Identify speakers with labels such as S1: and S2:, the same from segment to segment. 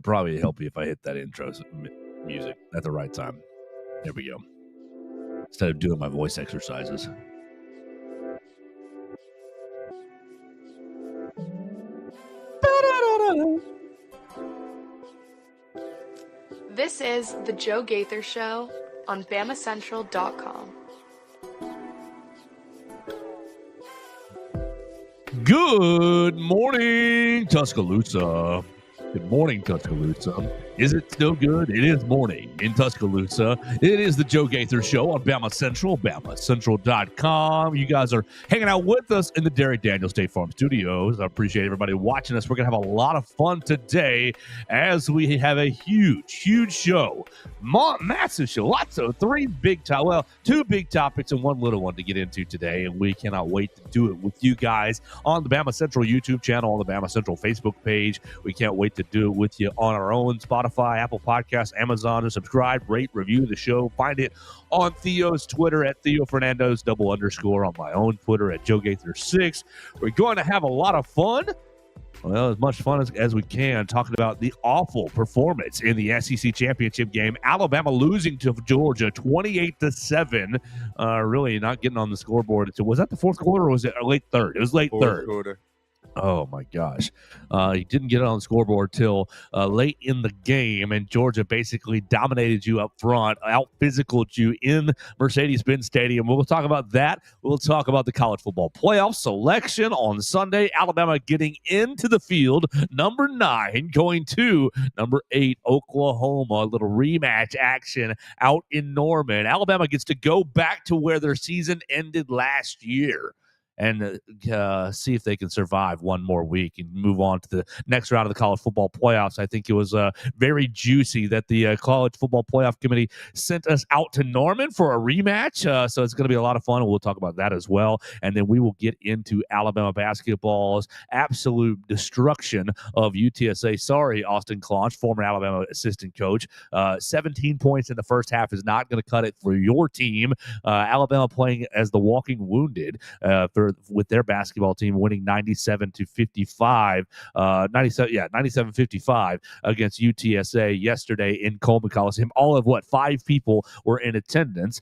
S1: probably help you if I hit that intro music at the right time. There we go. Instead of doing my voice exercises.
S2: This is the Joe Gaither Show on BamaCentral.com.
S1: Good morning, Tuscaloosa. Good morning, Tuscaloosa. Is it still good? It is morning in Tuscaloosa. It is the Joe Gaither Show on Bama Central, BamaCentral.com. You guys are hanging out with us in the Derek Daniels State Farm Studios. I appreciate everybody watching us. We're going to have a lot of fun today as we have a huge show. Massive show. Lots of two big topics and one little one to get into today, and we cannot wait to do it with you guys on the Bama Central YouTube channel, on the Bama Central Facebook page. We can't wait to do it with you on our own Spotify, Apple Podcasts, Amazon, and subscribe, rate, review the show. Find it on Theo's Twitter at Theo Fernandez _, on my own Twitter at Joe Gaither 6. We're going to have a lot of fun. Well, as much fun as we can, talking about the awful performance in the SEC championship game. Alabama losing to Georgia 28-7. Really not getting on the scoreboard. Was that the fourth quarter or was it late third? It was late third.
S3: Quarter.
S1: Oh, my gosh. He didn't get it on the scoreboard till late in the game, and Georgia basically dominated you up front, out-physicaled you in Mercedes-Benz Stadium. We'll talk about that. We'll talk about the college football playoff selection on Sunday. Alabama getting into the field, number 9, going to number 8, Oklahoma. A little rematch action out in Norman. Alabama gets to go back to where their season ended last year and see if they can survive one more week and move on to the next round of the college football playoffs. I think it was very juicy that the college football playoff committee sent us out to Norman for a rematch. So it's going to be a lot of fun, and we'll talk about that as well. And then we will get into Alabama basketball's absolute destruction of UTSA. Sorry, Austin Claunch, former Alabama assistant coach. 17 points in the first half is not going to cut it for your team. Alabama playing as the walking wounded with their basketball team, winning 97-55 against UTSA yesterday in Coleman Coliseum. All of 5 people were in attendance.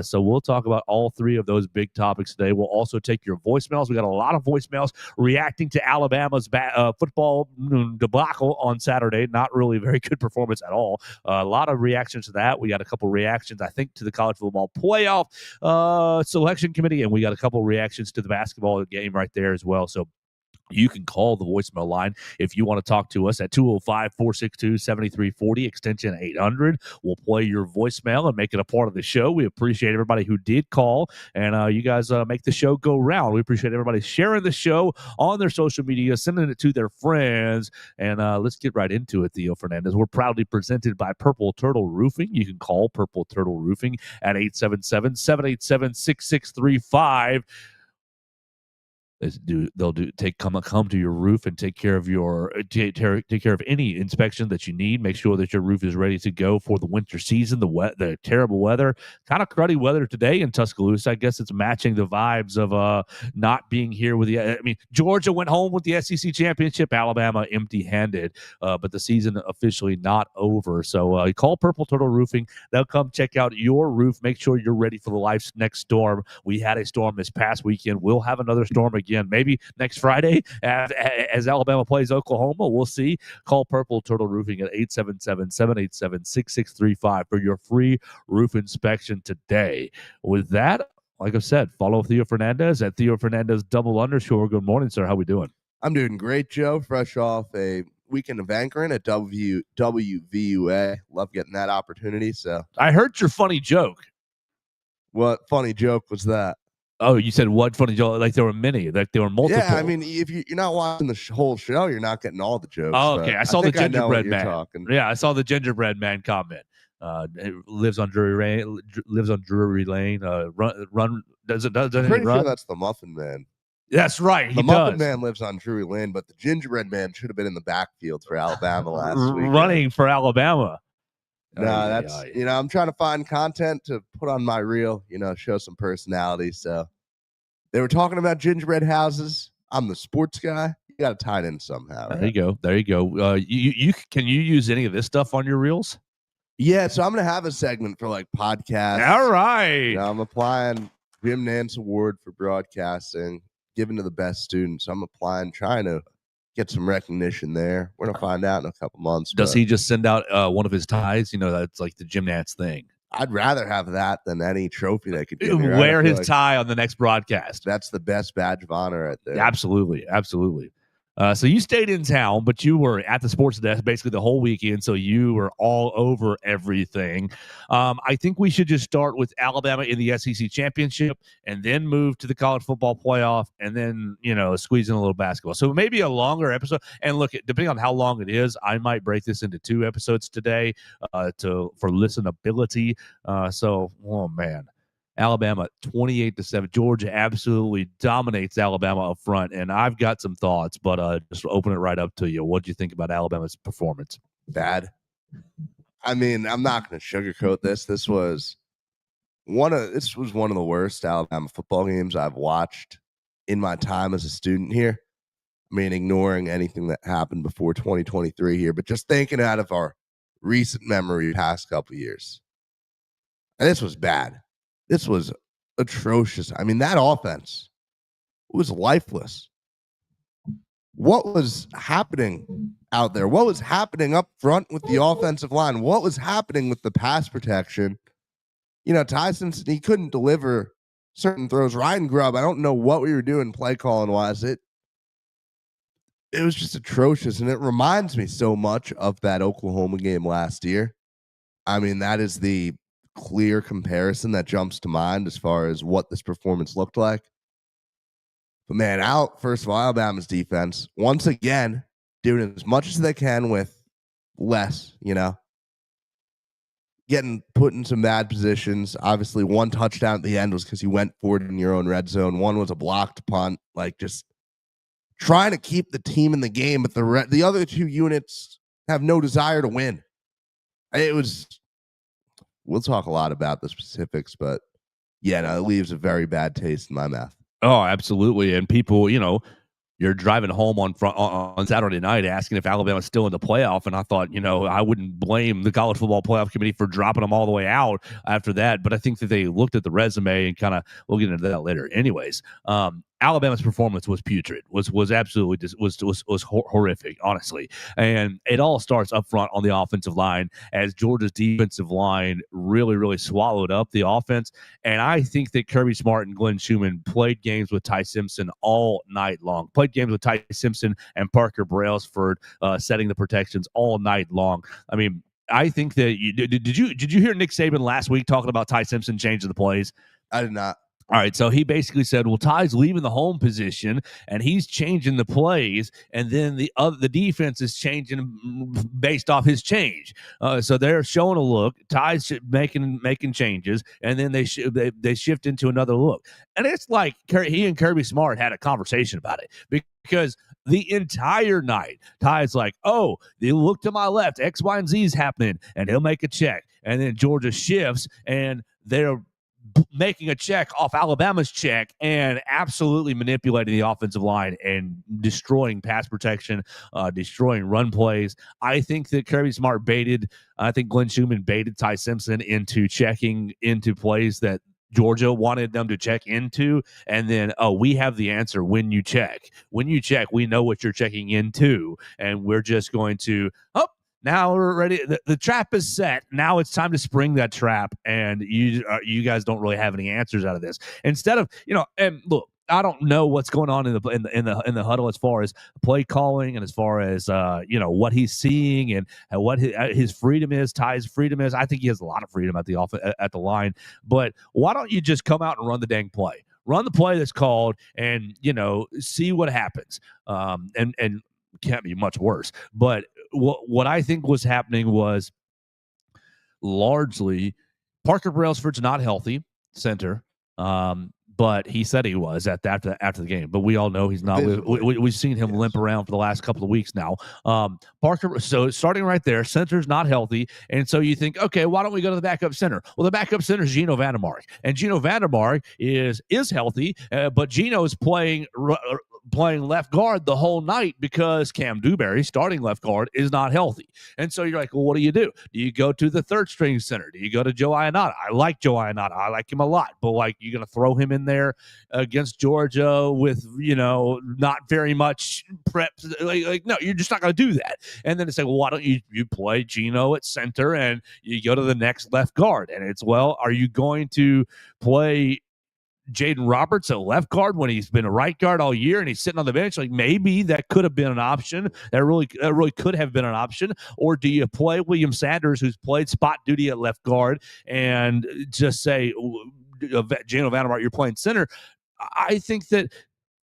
S1: So we'll talk about all 3 of those big topics today. We'll also take your voicemails. We got a lot of voicemails reacting to Alabama's football debacle on Saturday. Not really a very good performance at all. A lot of reactions to that. We got a couple reactions, I think, to the college football playoff selection committee, and we got a couple reactions to the basketball game right there as well. So you can call the voicemail line if you want to talk to us at 205-462-7340, extension 800. We'll play your voicemail and make it a part of the show. We appreciate everybody who did call, and you guys make the show go round. We appreciate everybody sharing the show on their social media, sending it to their friends, and let's get right into it, Theo Fernandez. We're proudly presented by Purple Turtle Roofing. You can call Purple Turtle Roofing at 877-787-6635. They'll come to your roof and take care of take care of any inspection that you need. Make sure that your roof is ready to go for the winter season. The terrible weather, kind of cruddy weather today in Tuscaloosa. I guess it's matching the vibes of not being here with Georgia went home with the SEC championship. Alabama empty-handed, but the season officially not over. So call Purple Turtle Roofing. They'll come check out your roof. Make sure you're ready for the life's next storm. We had a storm this past weekend. We'll have another storm again. Maybe next Friday as Alabama plays Oklahoma. We'll see. Call Purple Turtle Roofing at 877-787-6635 for your free roof inspection today. With that, like I said, follow Theo Fernandez at Theo Fernandez _. Good morning, sir. How we doing?
S3: I'm doing great, Joe. Fresh off a weekend of anchoring at WVUA. Love getting that opportunity. So
S1: I heard your funny joke.
S3: What funny joke was that?
S1: Oh, you said what funny joke? Like there were many, like there were multiple.
S3: Yeah, I mean, if you're not watching the whole show, you're not getting all the jokes.
S1: Oh, okay. I saw the gingerbread man.
S3: Talking.
S1: Yeah, I saw the gingerbread man comment. Lives on Drury Lane. Doesn't
S3: I'm
S1: he
S3: pretty
S1: run?
S3: sure that's the Muffin Man.
S1: That's right.
S3: The Muffin Man lives on Drury Lane, but the gingerbread man should have been in the backfield for Alabama last week.
S1: Running for Alabama.
S3: No, I'm trying to find content to put on my reel, show some personality. So they were talking about gingerbread houses. I'm the sports guy. You got to tie it in somehow. Right?
S1: There you go. Can you use any of this stuff on your reels?
S3: Yeah, so I'm gonna have a segment for like podcasts.
S1: All right.
S3: I'm applying Jim Nance Award for broadcasting, given to the best students. I'm applying, trying to get some recognition there. We're gonna find out in a couple months.
S1: Does he just send out one of his ties? That's like the Jim Nance thing.
S3: I'd rather have that than any trophy they could give me. Right?
S1: Wear his tie on the next broadcast.
S3: That's the best badge of honor right there.
S1: Absolutely. So you stayed in town, but you were at the sports desk basically the whole weekend, so you were all over everything. I think we should just start with Alabama in the SEC championship and then move to the college football playoff and then, squeeze in a little basketball. So maybe a longer episode. And look, depending on how long it is, I might break this into 2 episodes today for listenability. Oh, man. Alabama 28-7. Georgia absolutely dominates Alabama up front, and I've got some thoughts, but just open it right up to you. What do you think about Alabama's performance?
S3: Bad. I mean, I'm not going to sugarcoat this. This was one of the worst Alabama football games I've watched in my time as a student here. I mean, ignoring anything that happened before 2023 here, but just thinking out of our recent memory past couple of years. And this was bad. This was atrocious. I mean, that offense was lifeless. What was happening out there? What was happening up front with the offensive line? What was happening with the pass protection? Ty Simpson, he couldn't deliver certain throws. Ryan Grubb, I don't know what we were doing play calling wise. It was just atrocious, and it reminds me so much of that Oklahoma game last year. I mean, that is the clear comparison that jumps to mind as far as what this performance looked like. But man, first of all, Alabama's defense, once again, doing as much as they can with less, getting put in some bad positions. Obviously, 1 touchdown at the end was because you went for it in your own red zone. 1 was a blocked punt, like just trying to keep the team in the game, but the other 2 units have no desire to win. We'll talk a lot about the specifics, but it leaves a very bad taste in my mouth.
S1: Oh, absolutely. And people, you're driving home on Saturday night asking if Alabama's still in the playoff. And I thought, I wouldn't blame the College Football Playoff Committee for dropping them all the way out after that. But I think that they looked at the resume and we'll get into that later. Anyways, Alabama's performance was putrid, was absolutely was horrific, honestly. And it all starts up front on the offensive line as Georgia's defensive line really, really swallowed up the offense. And I think that Kirby Smart and Glenn Schumann played games with Ty Simpson all night long. Played games with Ty Simpson and Parker Brailsford setting the protections all night long. I mean, I think that did you hear Nick Saban last week talking about Ty Simpson changing the plays?
S3: I did not.
S1: All right, so he basically said, well, Ty's leaving the home position, and he's changing the plays, and then the defense is changing based off his change. So they're showing a look. Ty's making changes, and then they shift into another look. And it's like he and Kirby Smart had a conversation about it because the entire night, Ty's like, oh, they look to my left, X, Y, and Z is happening, and he'll make a check. And then Georgia shifts, and they're making a check off Alabama's check and absolutely manipulating the offensive line and destroying pass protection, destroying run plays. I think that Kirby Smart I think Glenn Schumann baited Ty Simpson into checking into plays that Georgia wanted them to check into, and then, we have the answer when you check. When you check, we know what you're checking into, and we're just going to, now we're ready. The trap is set. Now it's time to spring that trap, and you guys don't really have any answers out of this. Instead of, and look, I don't know what's going on in the huddle as far as play calling and as far as what he's seeing and what his freedom is. Ty's freedom is. I think he has a lot of freedom at the line. But why don't you just come out and run the dang play? Run the play that's called, and see what happens. And can't be much worse. But what I think was happening was largely Parker Brailsford's not healthy, center, but he said he was after the game. But we all know he's not. We've seen him limp around for the last couple of weeks now. Parker, so starting right there, center's not healthy, and so you think, okay, why don't we go to the backup center? Well, the backup center is Gino Vandermark, and Gino Vandermark is healthy, but Gino is playing playing left guard the whole night because Cam Dewberry, starting left guard, is not healthy. And so you're like, well, what do? Do you go to the third string center? Do you go to Joe Ionata? I like Joe Ionata. I like him a lot. But, like, you're going to throw him in there against Georgia with, not very much prep? Like no, you're just not going to do that. And then it's like, well, why don't you play Gino at center and you go to the next left guard? And it's, well, are you going to play Jaden Roberts at left guard when he's been a right guard all year and he's sitting on the bench? Like, maybe that could have been an option. That really could have been an option. Or do you play William Sanders, who's played spot duty at left guard, and just say, Geno Vandermark, you're playing center? I think that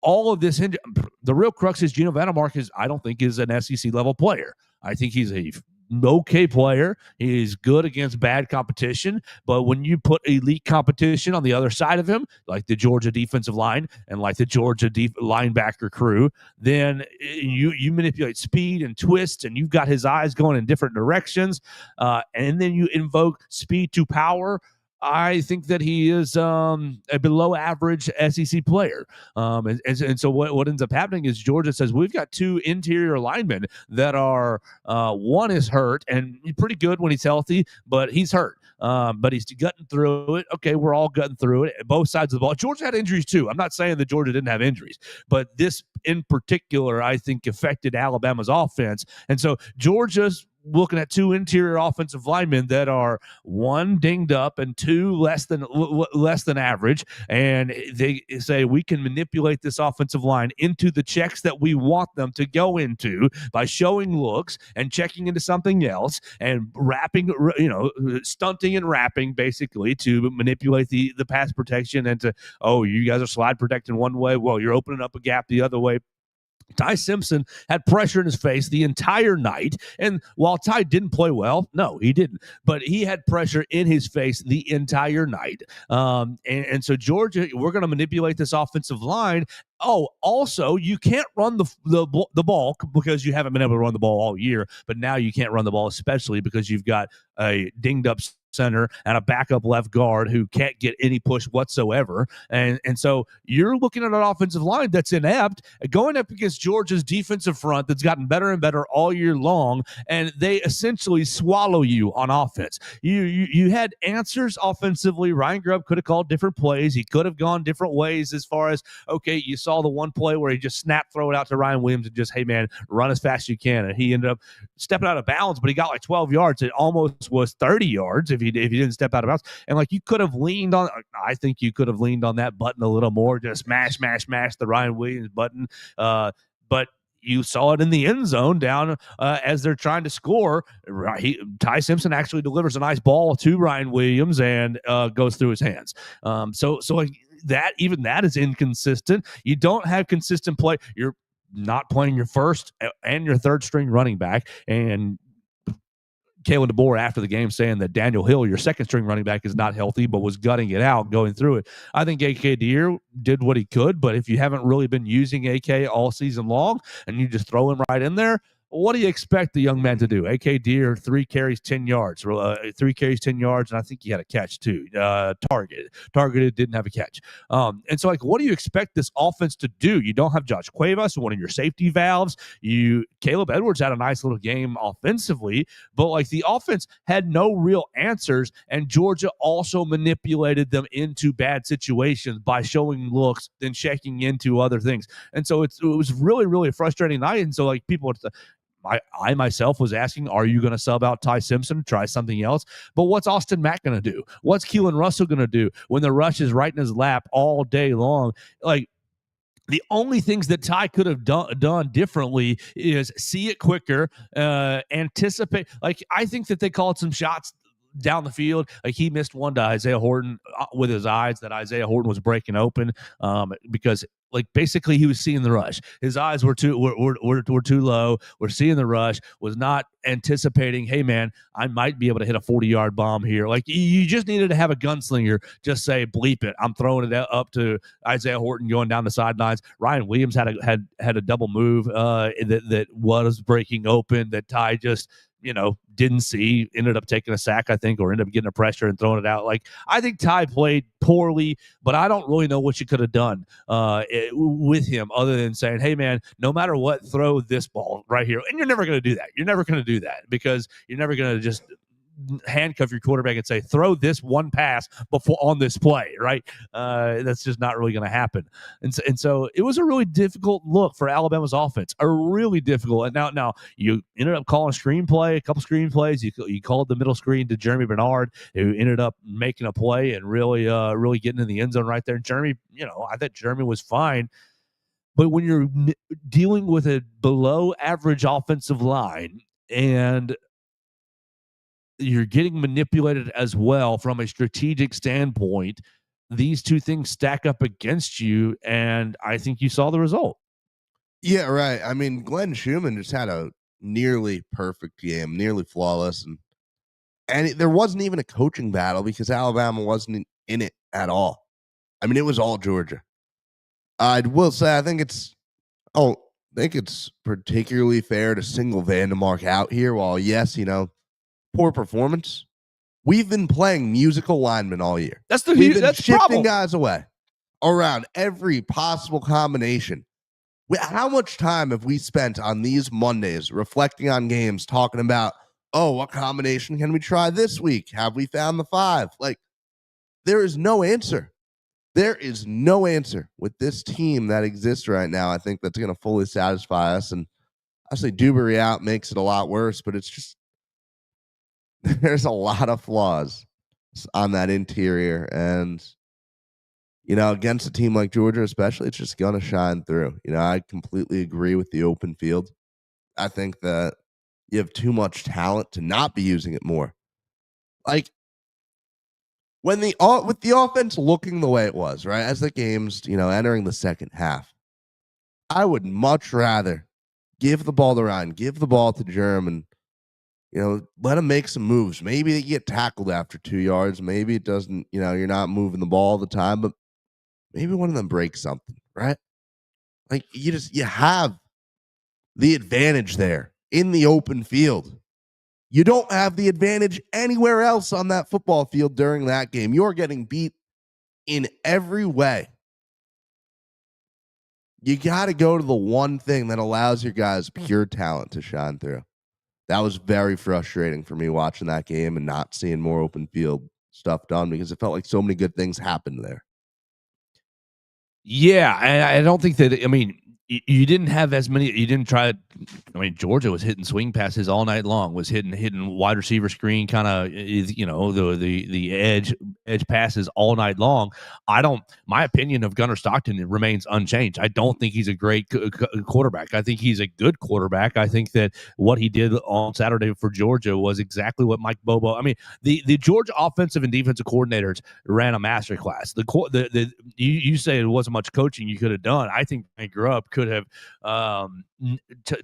S1: all of this, the real crux is Geno Vandermark I don't think is an SEC level player. I think he's a okay player. He's good against bad competition, but when you put elite competition on the other side of him, like the Georgia defensive line and like the Georgia linebacker crew, then you manipulate speed and twists, and you've got his eyes going in different directions, and then you invoke speed to power. I think that he is a below average SEC player. And so what ends up happening is Georgia says, we've got two interior linemen that are, one is hurt and pretty good when he's healthy, but he's hurt. But he's gutting through it. Okay, we're all gutting through it. Both sides of the ball. Georgia had injuries too. I'm not saying that Georgia didn't have injuries, but this in particular, I think, affected Alabama's offense. And so Georgia's looking at two interior offensive linemen that are, one dinged up and two less than average, and they say we can manipulate this offensive line into the checks that we want them to go into by showing looks and checking into something else and wrapping, stunting and wrapping, basically, to manipulate the pass protection and to, oh, you guys are slide protecting one way, well, you're opening up a gap the other way. Ty Simpson had pressure in his face the entire night. And while Ty didn't play well, no, he didn't. But he had pressure in his face the entire night. And so Georgia, we're going to manipulate this offensive line. Oh, also, you can't run the ball because you haven't been able to run the ball all year. But now you can't run the ball, especially because you've got a dinged up center and a backup left guard who can't get any push whatsoever. And so you're looking at an offensive line that's inept going up against Georgia's defensive front that's gotten better and better all year long, and they essentially swallow you on offense. You had answers offensively. Ryan Grubb could have called different plays. He could have gone different ways as far as, okay, you saw the one play where he just throw it out to Ryan Williams and just, hey, man, run as fast as you can. And he ended up stepping out of bounds, but he got like 12 yards. It almost was 30 yards if he didn't step out of bounds. And like, you could have leaned on, I think you could have leaned on that button a little more, just mash the Ryan Williams button. But you saw it in the end zone down as they're trying to score. Ty Simpson actually delivers a nice ball to Ryan Williams and goes through his hands. So like that, even that is inconsistent. You don't have consistent play. You're not playing your first and your third string running back. And Kalen DeBoer after the game saying that Daniel Hill, your second string running back, is not healthy, but was gutting it out, going through it. I think AK Deere did what he could, but if you haven't really been using AK all season long and you just throw him right in there, what do you expect the young man to do? AK Deere, 3 carries, 10 yards. 3 carries, 10 yards, and I think he had a catch too. Targeted, didn't have a catch. And so, like, what do you expect this offense to do? You don't have Josh Cuevas, one of your safety valves. Caleb Edwards had a nice little game offensively, but like the offense had no real answers, and Georgia also manipulated them into bad situations by showing looks, then checking into other things. And so it was really, really a frustrating night. And so, like, people I myself was asking, are you going to sub out Ty Simpson, try something else? But what's Austin Mack going to do? What's Keelan Russell going to do when the rush is right in his lap all day long? Like, the only things that Ty could have done differently is see it quicker, anticipate. Like, I think that they called some shots down the field. Like, he missed one to Isaiah Horton with his eyes that Isaiah Horton was breaking open because, like, basically he was seeing the rush. His eyes were too low. We're seeing the rush, was not anticipating, hey, man, I might be able to hit a 40-yard bomb here. Like, you just needed to have a gunslinger just say, bleep it, I'm throwing it up to Isaiah Horton going down the sidelines. Ryan Williams had a double move that was breaking open that Ty just didn't see, ended up taking a sack, I think, or ended up getting a pressure and throwing it out. Like, I think Ty played poorly, but I don't really know what you could have done with him other than saying, hey, man, no matter what, throw this ball right here. And you're never going to do that. You're never going to do that because you're never going to just handcuff your quarterback and say, throw this one pass before on this play, right? That's just not really going to happen. And so it was a really difficult look for Alabama's offense, a really difficult. And now you ended up calling a couple screenplays. You called the middle screen to Jeremy Bernard, who ended up making a play and really getting in the end zone right there. And Jeremy, I thought Jeremy was fine. But when you're dealing with a below average offensive line and you're getting manipulated as well from a strategic standpoint, these two things stack up against you, and I think you saw the result.
S3: Yeah, right. I mean, Glenn Schumann just had a nearly perfect game, nearly flawless, and there wasn't even a coaching battle because Alabama wasn't in it at all. I mean, it was all Georgia. I will say, I think it's particularly fair to single Vandemark out here. While yes, poor performance, we've been playing musical linemen all year. We've been shifting problem. Guys away around every possible combination. How much time have we spent on these Mondays reflecting on games, talking about, what combination can we try this week? Have we found the 5? Like, there is no answer. There is no answer with this team that exists right now. I think that's going to fully satisfy us. And I say Dewberry out makes it a lot worse, but it's just, there's a lot of flaws on that interior. And, against a team like Georgia especially, it's just going to shine through. I completely agree with the open field. I think that you have too much talent to not be using it more. Like, with the offense looking the way it was, right, as the game's, entering the second half, I would much rather give the ball to Ryan, give the ball to German, let him make some moves. Maybe they get tackled after 2 yards. Maybe it doesn't, you're not moving the ball all the time, but maybe one of them breaks something, right? Like, you have the advantage there in the open field. You don't have the advantage anywhere else on that football field during that game. You're getting beat in every way. You got to go to the one thing that allows your guys' pure talent to shine through. That was very frustrating for me watching that game and not seeing more open field stuff done because it felt like so many good things happened there.
S1: Yeah, and I don't think that, you didn't have as many. You didn't try. Georgia was hitting swing passes all night long. Was hitting wide receiver screen kind of the edge passes all night long. My opinion of Gunnar Stockton remains unchanged. I don't think he's a great quarterback. I think he's a good quarterback. I think that what he did on Saturday for Georgia was exactly what Mike Bobo. The Georgia offensive and defensive coordinators ran a masterclass. You say it wasn't much coaching you could have done. I think Frank Grubb could have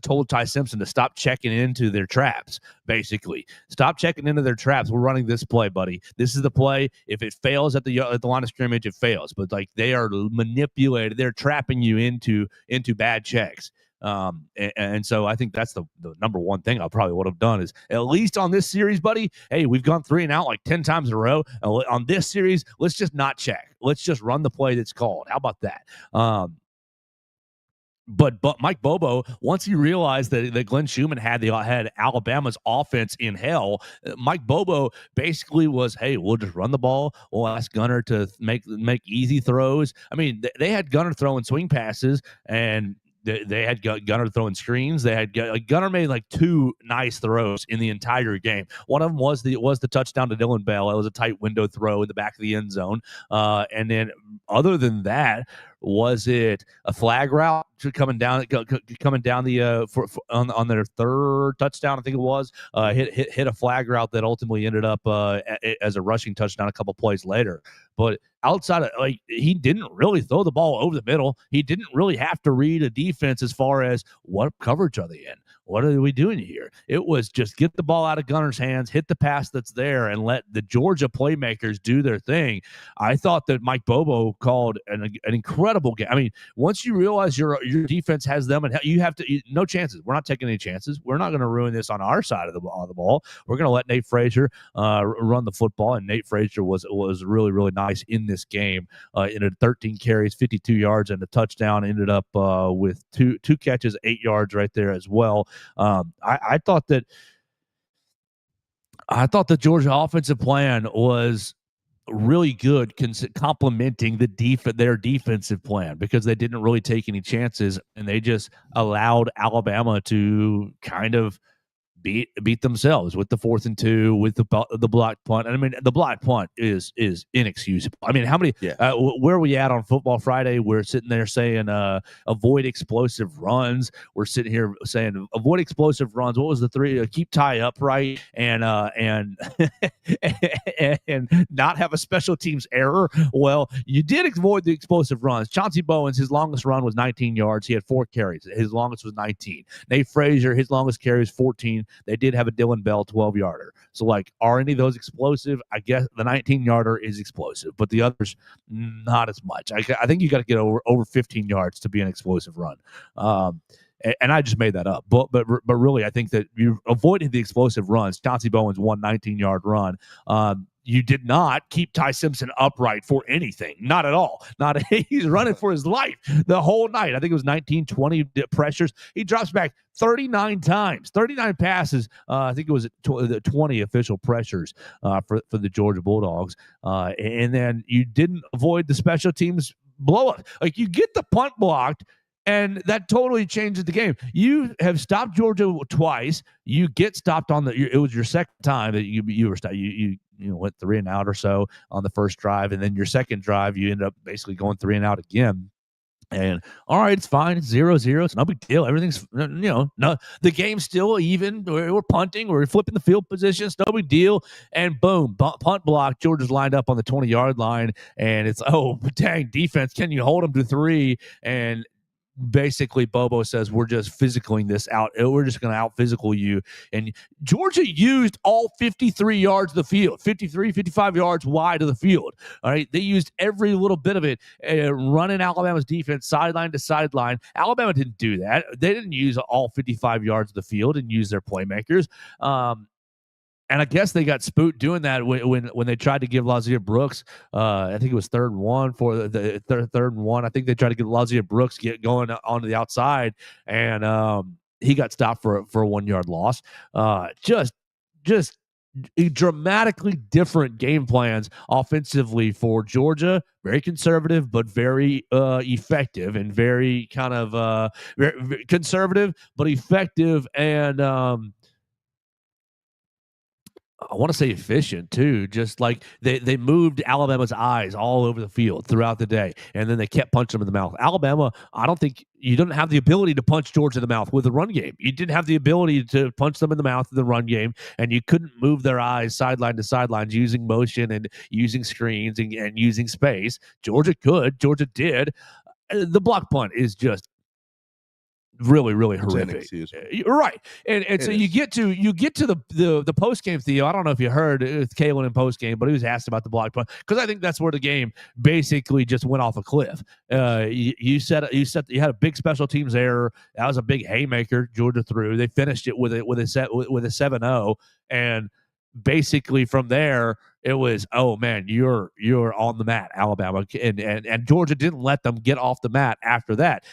S1: told Ty Simpson to stop checking into their traps. Basically, stop checking into their traps. We're running this play, buddy. This is the play. If it fails at the line of scrimmage, it fails. But like, they are manipulated. They're trapping you into bad checks. And so I think that's the number one thing I probably would have done is, at least on this series, buddy, hey, we've gone 3 and out like 10 times in a row. On this series, let's just not check. Let's just run the play that's called. How about that? But Mike Bobo, once he realized that Glenn Schumann had Alabama's offense in hell, Mike Bobo basically was, hey, we'll just run the ball. We'll ask Gunnar to make easy throws. They had Gunnar throwing swing passes, and they had Gunnar throwing screens. They had Gunnar made like 2 nice throws in the entire game. One of them was the touchdown to Dylan Bell. It was a tight window throw in the back of the end zone. And then other than that, was it a flag route coming down the on their 3rd touchdown? I think it was hit a flag route that ultimately ended up as a rushing touchdown a couple plays later. But outside of, he didn't really throw the ball over the middle. He didn't really have to read a defense as far as what coverage are they in. what are we doing here? It was just get the ball out of Gunner's hands, hit the pass that's there, and let the Georgia playmakers do their thing. I thought that Mike Bobo called an incredible game. I mean, once you realize your defense has them, and you have to, no chances. We're not taking any chances. We're not going to ruin this on our side of the ball. We're going to let Nate Frazier run the football, and Nate Frazier was really, really nice in this game. In a 13 carries, 52 yards, and a touchdown. Ended up with two catches, 8 yards right there as well. I thought that the Georgia offensive plan was really good, complementing their defensive plan, because they didn't really take any chances and they just allowed Alabama to kind of beat themselves with the 4th and 2, with the block punt. And I mean, the block punt is inexcusable. I mean, how many?
S3: Yeah.
S1: Where are we at on Football Friday? We're sitting there saying avoid explosive runs. We're sitting here saying avoid explosive runs. What was the 3? Keep tie upright and and not have a special teams error. Well, you did avoid the explosive runs. Chauncey Bowens, his longest run was 19 yards. He had 4 carries. His longest was 19. Nate Frazier, his longest carry was 14. They did have a Dylan Bell 12-yarder. So, like, are any of those explosive? I guess the 19-yarder is explosive, but the others, not as much. I think you got to get over 15 yards to be an explosive run. And I just made that up. But really, I think that you avoided the explosive runs. Chauncey Bowens won 19-yard run. You did not keep Ty Simpson upright for anything. Not at all. He's running for his life the whole night. I think it was 19, 20 pressures. He drops back 39 times, 39 passes. I think it was 20 official pressures for the Georgia Bulldogs. And then you didn't avoid the special teams blow up. Like, you get the punt blocked, and that totally changes the game. You have stopped Georgia twice. You get stopped it was your second time that you were stopped. You went 3 and out or so on the first drive, and then your second drive you ended up basically going 3 and out again. And all right, it's fine. It's 0-0. It's no big deal. Everything's, no, the game's still even. We're punting. We're flipping the field positions. No big deal. And boom, punt block. Georgia's lined up on the 20-yard line, and it's, oh, dang, defense, can you hold them to 3? And basically Bobo says, we're just physicaling this out. We're just going to out physical you. And Georgia used all 53 yards of the field, 53, 55 yards wide of the field. All right. They used every little bit of it, running Alabama's defense sideline to sideline. Alabama didn't do that. They didn't use all 55 yards of the field and use their playmakers. And I guess they got spooked doing that when they tried to give Lazier Brooks, I think it was 3rd and 1 for the 3rd and 1. I think they tried to get Lazier Brooks going onto the outside, and he got stopped for a 1-yard loss. Just dramatically different game plans offensively for Georgia. Very conservative, but very effective, and very kind of very conservative, but effective, and I want to say efficient too. Just like they moved Alabama's eyes all over the field throughout the day, and then they kept punching them in the mouth. Alabama, I don't think you didn't have the ability to punch Georgia in the mouth with the run game. You didn't have the ability to punch them in the mouth in the run game, and you couldn't move their eyes sideline to sidelines using motion and using screens and using space. Georgia could. Georgia did. The block punt is just really, really horrific. Right. And so you get to the post game, Theo. I don't know if you heard with Kalen in post game, but he was asked about the block punt, because I think that's where the game basically just went off a cliff. You had a big special teams error. That was a big haymaker Georgia threw. They finished it with a 7-0, and basically from there it was, oh man, you're on the mat, Alabama, and Georgia didn't let them get off the mat after that.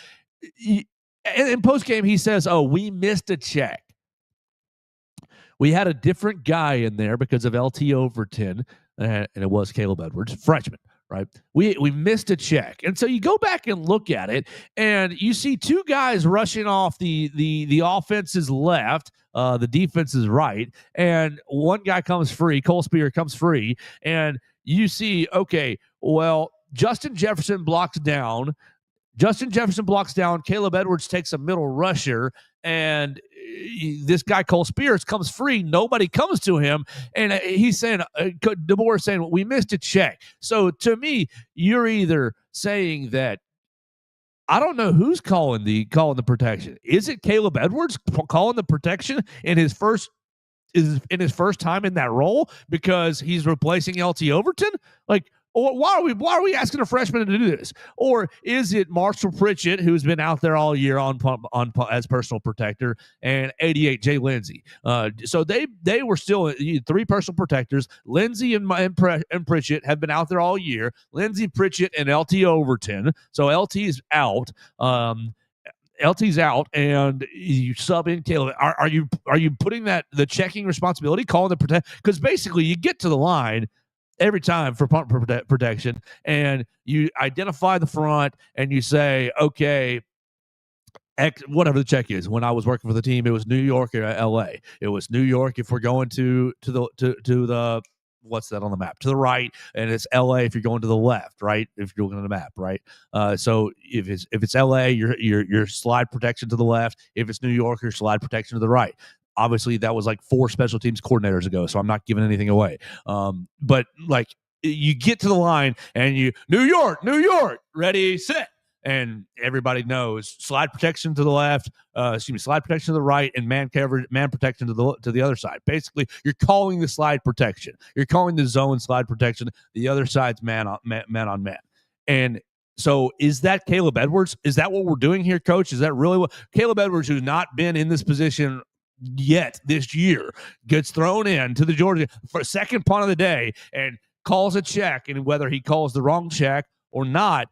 S1: In post-game, he says, oh, we missed a check. We had a different guy in there because of LT Overton, and it was Caleb Edwards, freshman, right? We missed a check. And so you go back and look at it, and you see 2 guys rushing off the offense's left, the defense's right, and one guy comes free, Cole Spear comes free, and you see, okay, well, Justin Jefferson blocks down, Caleb Edwards takes a middle rusher, and this guy Cole Spears comes free. Nobody comes to him, and he's saying, DeBoer is saying, we missed a check. So to me, you're either saying that I don't know who's calling the protection. Is it Caleb Edwards calling the protection in his first time in that role because he's replacing LT Overton? Like, or why are we asking a freshman to do this? Or is it Marshall Pritchett, who's been out there all year on as personal protector, and 88 Jay Lindsey? So they were still 3 personal protectors. Lindsey and Pritchett have been out there all year. Lindsey, Pritchett, and LT Overton. So LT is out. LT's out, and you sub in Caleb. Are you putting the checking responsibility, calling the protect? Because basically, you get to the line every time for punt protection, and you identify the front, and you say, okay, X, whatever the check is. When I was working for the team, it was New York or LA. It was New York if we're going to the what's that on the map? To the right, and it's LA if you're going to the left, right? If you're looking at the map, right? So if it's LA, your slide protection to the left. If it's New York, your slide protection to the right. Obviously, that was like 4 special teams coordinators ago, so I'm not giving anything away. But like you get to the line and you New York, ready, set. And everybody knows slide protection to the left, slide protection to the right, and man protection to the other side. Basically, you're calling the slide protection. You're calling the zone slide protection. The other side's man on man. And so is that Caleb Edwards? Is that what we're doing here, Coach? Is that really what Caleb Edwards, who's not been in this position yet this year, gets thrown in to the Georgia for a second punt of the day and calls a check, and whether he calls the wrong check or not,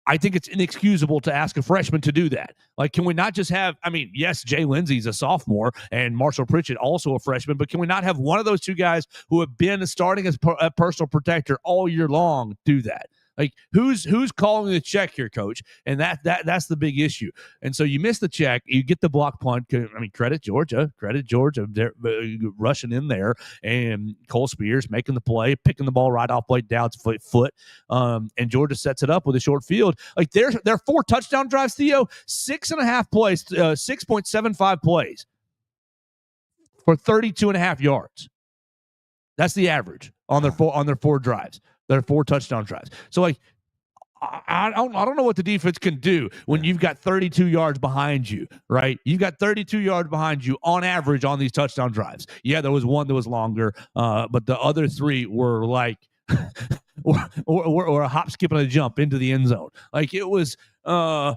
S1: I think it's inexcusable to ask a freshman to do that. Like, can we not just have, yes, Jay Lindsey's a sophomore and Marshall Pritchett also a freshman, but can we not have one of those 2 guys who have been starting as a personal protector all year long do that? Like, who's calling the check here, Coach? And that's the big issue. And so you miss the check, you get the block punt. Credit Georgia. They're rushing in there, and Cole Spears making the play, picking the ball right off Blake Dowd's foot. And Georgia sets it up with a short field. Like, there are 4 touchdown drives, Theo, 6.5 plays, 6.75 plays for 32.5 yards. That's the average on their 4 drives. There are 4 touchdown drives. So, like, I don't know what the defense can do when you've got 32 yards behind you, right? You've got 32 yards behind you on average on these touchdown drives. Yeah, there was one that was longer, but the other 3 were like or a hop, skip, and a jump into the end zone. Like, it was not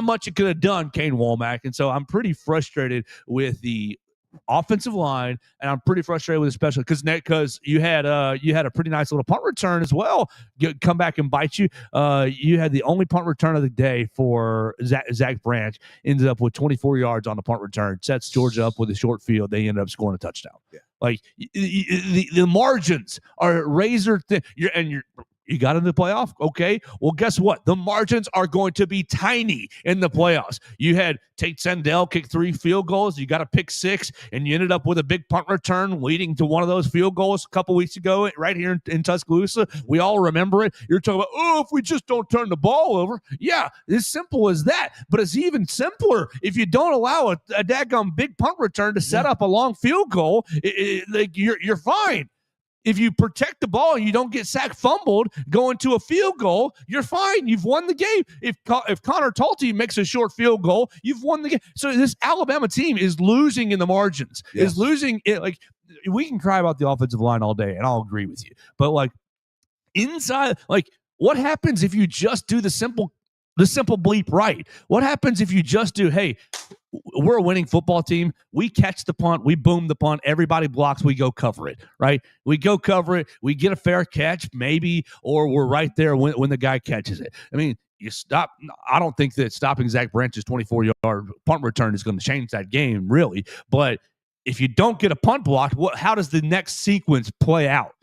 S1: much it could have done, Kane Womack. And so I'm pretty frustrated with the offensive line, and I'm pretty frustrated with especially because you had a pretty nice little punt return as well come back and bite you. You had the only punt return of the day for Zach Branch, ended up with 24 yards on the punt return, sets Georgia up with a short field. They ended up scoring a touchdown. Yeah. Like, the margins are razor thin. You got in the playoff? Okay. Well, guess what? The margins are going to be tiny in the playoffs. You had Tate Sandell kick 3 field goals. You got a pick 6, and you ended up with a big punt return leading to one of those field goals a couple weeks ago right here in Tuscaloosa. We all remember it. You're talking about, if we just don't turn the ball over. Yeah, it's simple as that. But it's even simpler if you don't allow a daggum big punt return to set up a long field goal. You're fine. If you protect the ball and you don't get sack fumbled going to a field goal, you're fine. You've won the game. If Connor Talty makes a short field goal, you've won the game. So this Alabama team is losing in the margins. Yes. Is losing it. Like, we can cry about the offensive line all day, and I'll agree with you. But, like, inside, like, what happens if you just do the simple bleep right? What happens if you just do, hey, we're a winning football team. We catch the punt. We boom the punt. Everybody blocks. We go cover it, right? We go cover it. We get a fair catch, maybe, or we're right there when the guy catches it. You stop. I don't think that stopping Zach Branch's 24-yard punt return is going to change that game, really. But if you don't get a punt blocked, how does the next sequence play out?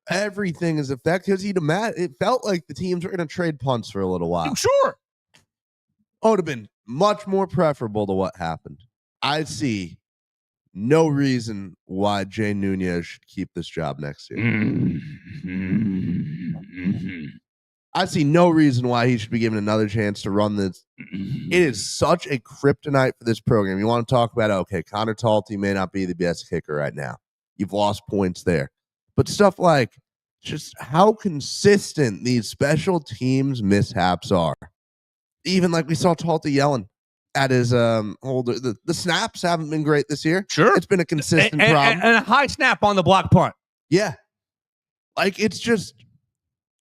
S3: Everything is affected because it felt like the teams were going to trade punts for a little while.
S1: Sure.
S3: It would have been much more preferable to what happened. I see no reason why Jay Nunez should keep this job next year. I see no reason why he should be given another chance to run this. It is such a kryptonite for this program. You want to talk about, okay, Connor Talty may not be the best kicker right now. You've lost points there. But stuff like just how consistent these special teams mishaps are. Even like we saw Talty yelling at his holder. The snaps haven't been great this year.
S1: Sure.
S3: It's been a consistent problem.
S1: And a high snap on the block punt.
S3: Yeah. Like, it's just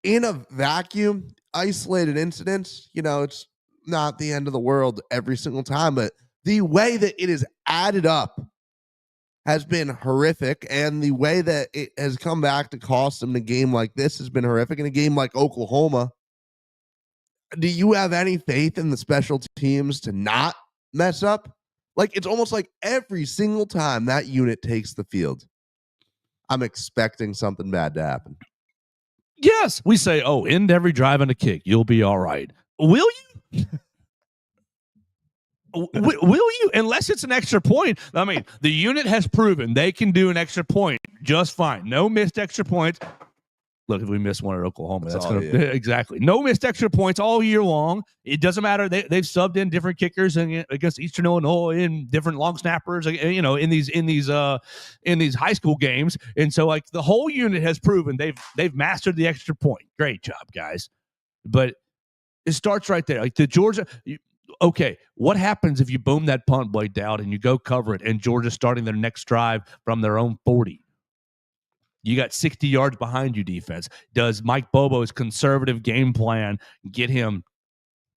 S3: in a vacuum, isolated incidents, it's not the end of the world every single time, but the way that it is added up has been horrific, and the way that it has come back to cost them in a game like this has been horrific. In a game like Oklahoma, do you have any faith in the special teams to not mess up? Like, it's almost like every single time that unit takes the field, I'm expecting something bad to happen.
S1: Yes, we say, end every drive and a kick. You'll be all right. Will you? Will you? Unless it's an extra point. I mean, the unit has proven they can do an extra point just fine. No missed extra points. Look, if we miss one at Oklahoma, that's going to exactly no missed extra points all year long. It doesn't matter. They've subbed in different kickers against Eastern Illinois and different long snappers, in these high school games. And so, like, the whole unit has proven they've mastered the extra point. Great job, guys. But it starts right there. Like the Georgia. Okay, what happens if you boom that punt blade down and you go cover it, and Georgia's starting their next drive from their own 40? You got 60 yards behind you, defense. Does Mike Bobo's conservative game plan get him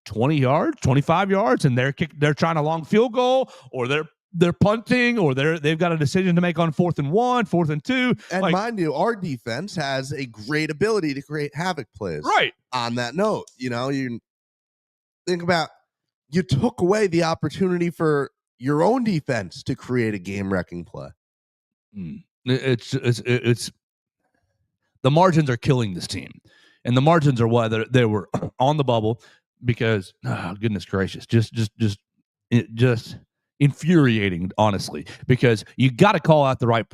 S1: 20 yards, 25 yards, and they're trying a long field goal, or they're punting, or they've got a decision to make on 4th and 1, 4th and 2?
S3: And mind you, our defense has a great ability to create havoc plays.
S1: Right.
S3: On that note, you think about, you took away the opportunity for your own defense to create a game-wrecking play.
S1: It's the margins are killing this team, and the margins are why they were on the bubble, because goodness gracious, just infuriating, honestly, because you got to call out the right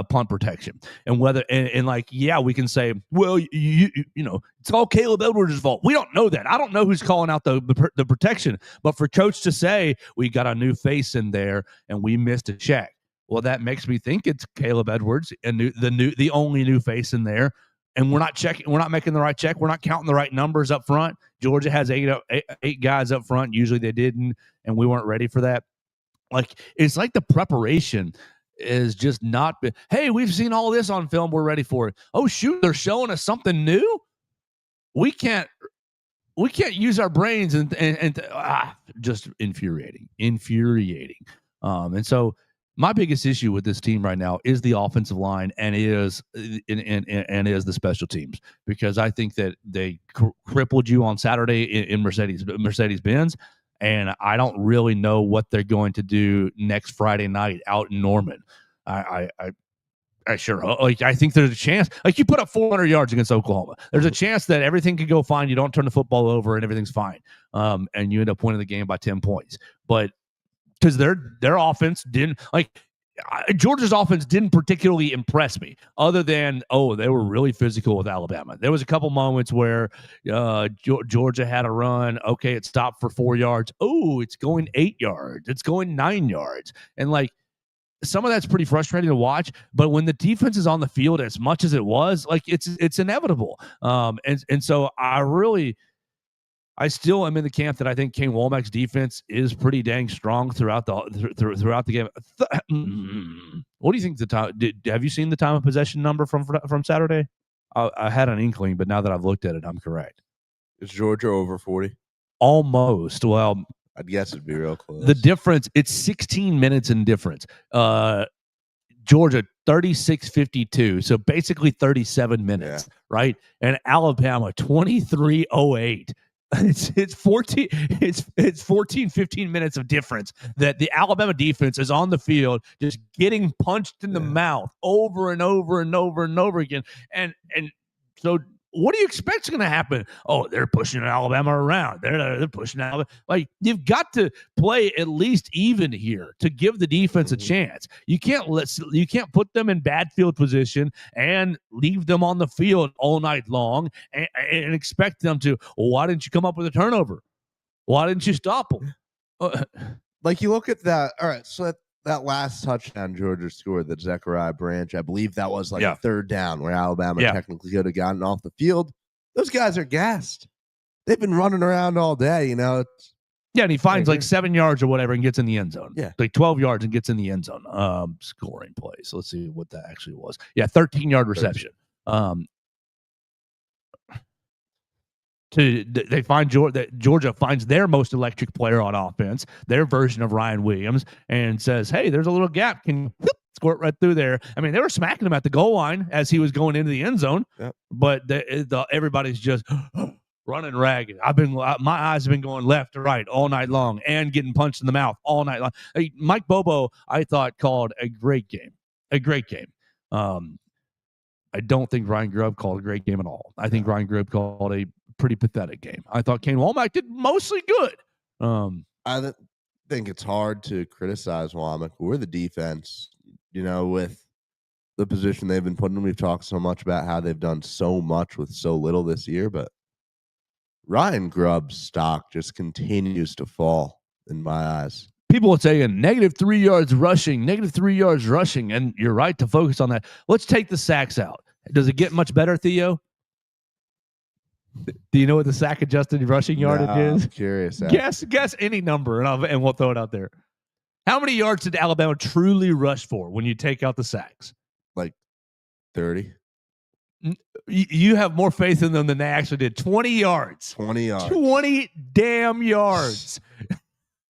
S1: punt protection, and whether and like, yeah, we can say, well, you know, it's all Caleb Edwards' fault. We don't know that. I don't know who's calling out the protection, but for coach to say we got a new face in there and we missed a check, well, that makes me think it's Caleb Edwards and the only new face in there. And we're not checking. We're not making the right check. We're not counting the right numbers up front. Georgia has eight guys up front. Usually they didn't, and we weren't ready for that. Like, it's like the preparation is just not. Hey, we've seen all this on film. We're ready for it. Oh shoot, they're showing us something new. We can't use our brains and just infuriating. And so my biggest issue with this team right now is the offensive line and is the special teams, because I think that they crippled you on Saturday in Mercedes-Benz, and I don't really know what they're going to do next Friday night out in Norman. I sure, like, I think there's a chance, like, you put up 400 yards against Oklahoma. There's a chance that everything could go fine. You don't turn the football over and everything's fine. And you end up winning the game by 10 points. But because their offense didn't, like, Georgia's offense didn't particularly impress me, other than, they were really physical with Alabama. There was a couple moments where Georgia had a run. Okay, it stopped for 4 yards. Oh, it's going 8 yards. It's going 9 yards. And, like, some of that's pretty frustrating to watch. But when the defense is on the field as much as it was, like, it's inevitable. And so I still am in the camp that I think Kane Womack's defense is pretty dang strong throughout the game. What do you think the time? Have you seen the time of possession number from Saturday? I had an inkling, but now that I've looked at it, I'm correct.
S3: Is Georgia over 40?
S1: Almost. Well,
S3: I'd guess it'd be real close.
S1: The difference, it's 16 minutes in difference. Georgia 36-52, so basically 37 minutes, right? And Alabama 23-08. It's 14, 15 minutes of difference that the Alabama defense is on the field just getting punched in the mouth over and over and over and over again. And so what do you expect is going to happen? Oh, they're pushing Alabama around. They're pushing Alabama. Like, you've got to play at least even here to give the defense a chance. You can't put them in bad field position and leave them on the field all night long and expect them to. Well, why didn't you come up with a turnover? Why didn't you stop them?
S3: Like, you look at that. All right, so that last touchdown Georgia scored, that Zechariah Branch, I believe that was like a third down where Alabama technically could have gotten off the field. Those guys are gassed. they've been running around all day, you know.
S1: Yeah, and he finds like 7 yards or whatever and gets in the end zone.
S3: Yeah.
S1: Like 12 yards and gets in the end zone. Scoring play. So let's see what that actually was. Yeah, 13-yard reception. They find Georgia finds their most electric player on offense, their version of Ryan Williams, and says, "Hey, there's a little gap. Can you squirt right through there?" I mean, they were smacking him at the goal line as he was going into the end zone, but everybody's just running ragged. My eyes have been going left to right all night long and getting punched in the mouth all night long. Hey, Mike Bobo, I thought, called a great game. I don't think Ryan Grubb called a great game at all. I think Ryan Grubb called a pretty pathetic game. I thought Kane Womack did mostly good.
S3: I think it's hard to criticize Womack. We're the defense, you know, with the position they've been put in. We've talked so much about how they've done so much with so little this year, but Ryan Grubb's stock just continues to fall in my eyes.
S1: People are saying -3 yards rushing, -3 yards rushing, and you're right to focus on that. Let's take the sacks out. Does it get much better, Theo? Do you know what the sack adjusted rushing yardage is?
S3: I'm curious.
S1: Guess any number, and we'll throw it out there. How many yards did Alabama truly rush for when you take out the sacks?
S3: Like 30.
S1: You have more faith in them than they actually did. 20 yards.
S3: 20 yards.
S1: 20 damn yards.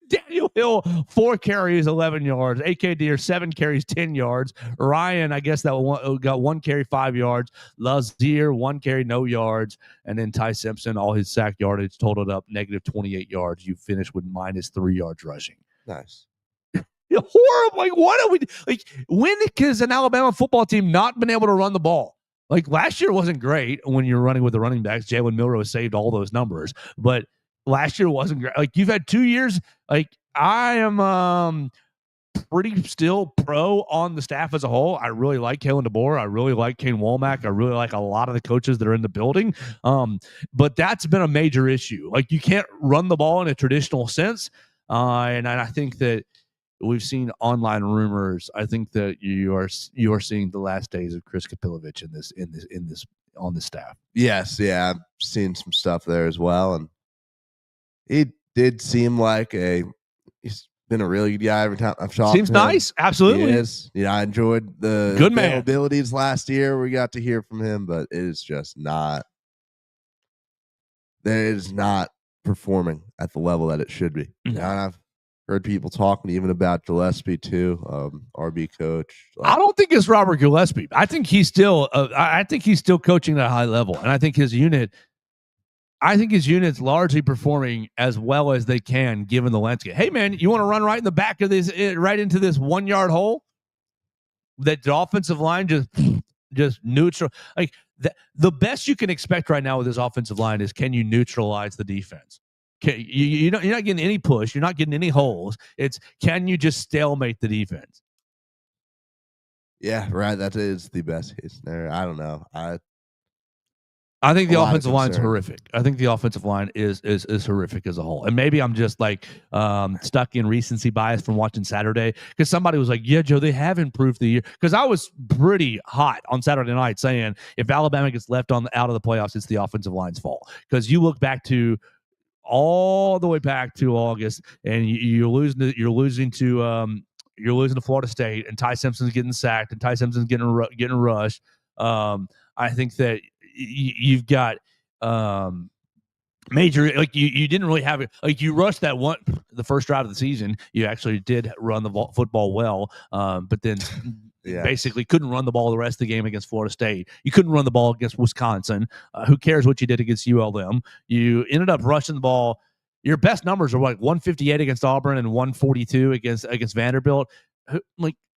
S1: Daniel Hill, 4 carries, 11 yards. A.K. Deere, 7 carries, 10 yards. Ryan, I guess that got 1 carry, 5 yards. Lazier, 1 carry, no yards. And then Ty Simpson, all his sack yardage totaled up -28 yards. You finished with -3 yards rushing.
S3: Nice.
S1: Horrible. Like, what are we like? When has an Alabama football team not been able to run the ball? Like, last year wasn't great when you're running with the running backs. Jalen Milroe saved all those numbers, but last year wasn't great. Like, you've had 2 years. Like, I am pretty still pro on the staff as a whole. I really like Kalen DeBoer. I really like Kane Womack. I really like a lot of the coaches that are in the building. But that's been a major issue. Like, you can't run the ball in a traditional sense. And I think that we've seen online rumors. I think that you are seeing the last days of Chris Kapilovich on the staff.
S3: Yes, yeah, I've seen some stuff there as well, and he did seem like he's been a really good guy every time I've talked.
S1: Seems nice, absolutely.
S3: He is. Yeah, I enjoyed the
S1: good man
S3: abilities last year. We got to hear from him, but it is just not. It is not performing at the level that it should be.
S1: No.
S3: And I've heard people talking even about Gillespie too, RB coach.
S1: I don't think it's Robert Gillespie. I think he's still. I think he's still coaching at a high level, and I think his unit's largely performing as well as they can given the landscape. Hey man, you want to run right in the back of this, right into this 1 yard hole? That the offensive line just neutral. Like the best you can expect right now with this offensive line is, can you neutralize the defense? You're not getting any push. You're not getting any holes. It's, can you just stalemate the defense?
S3: Yeah, right. That is the best case scenario. I don't know.
S1: I think the offensive line is horrific. I think the offensive line is horrific as a whole. And maybe I'm just like stuck in recency bias from watching Saturday, because somebody was like, yeah, Joe, they have improved the year. Because I was pretty hot on Saturday night saying if Alabama gets left out of the playoffs, it's the offensive line's fault. Because you look back to all the way back to August, and you're losing to Florida State, and Ty Simpson's getting sacked, and Ty Simpson's getting rushed. I think that you've got major, like you didn't really have it. Like, you rushed the first drive of the season. You actually did run the football well, but then basically couldn't run the ball the rest of the game against Florida State. You couldn't run the ball against Wisconsin. Who cares what you did against ULM? You ended up rushing the ball. Your best numbers are like 158 against Auburn and 142 against Vanderbilt.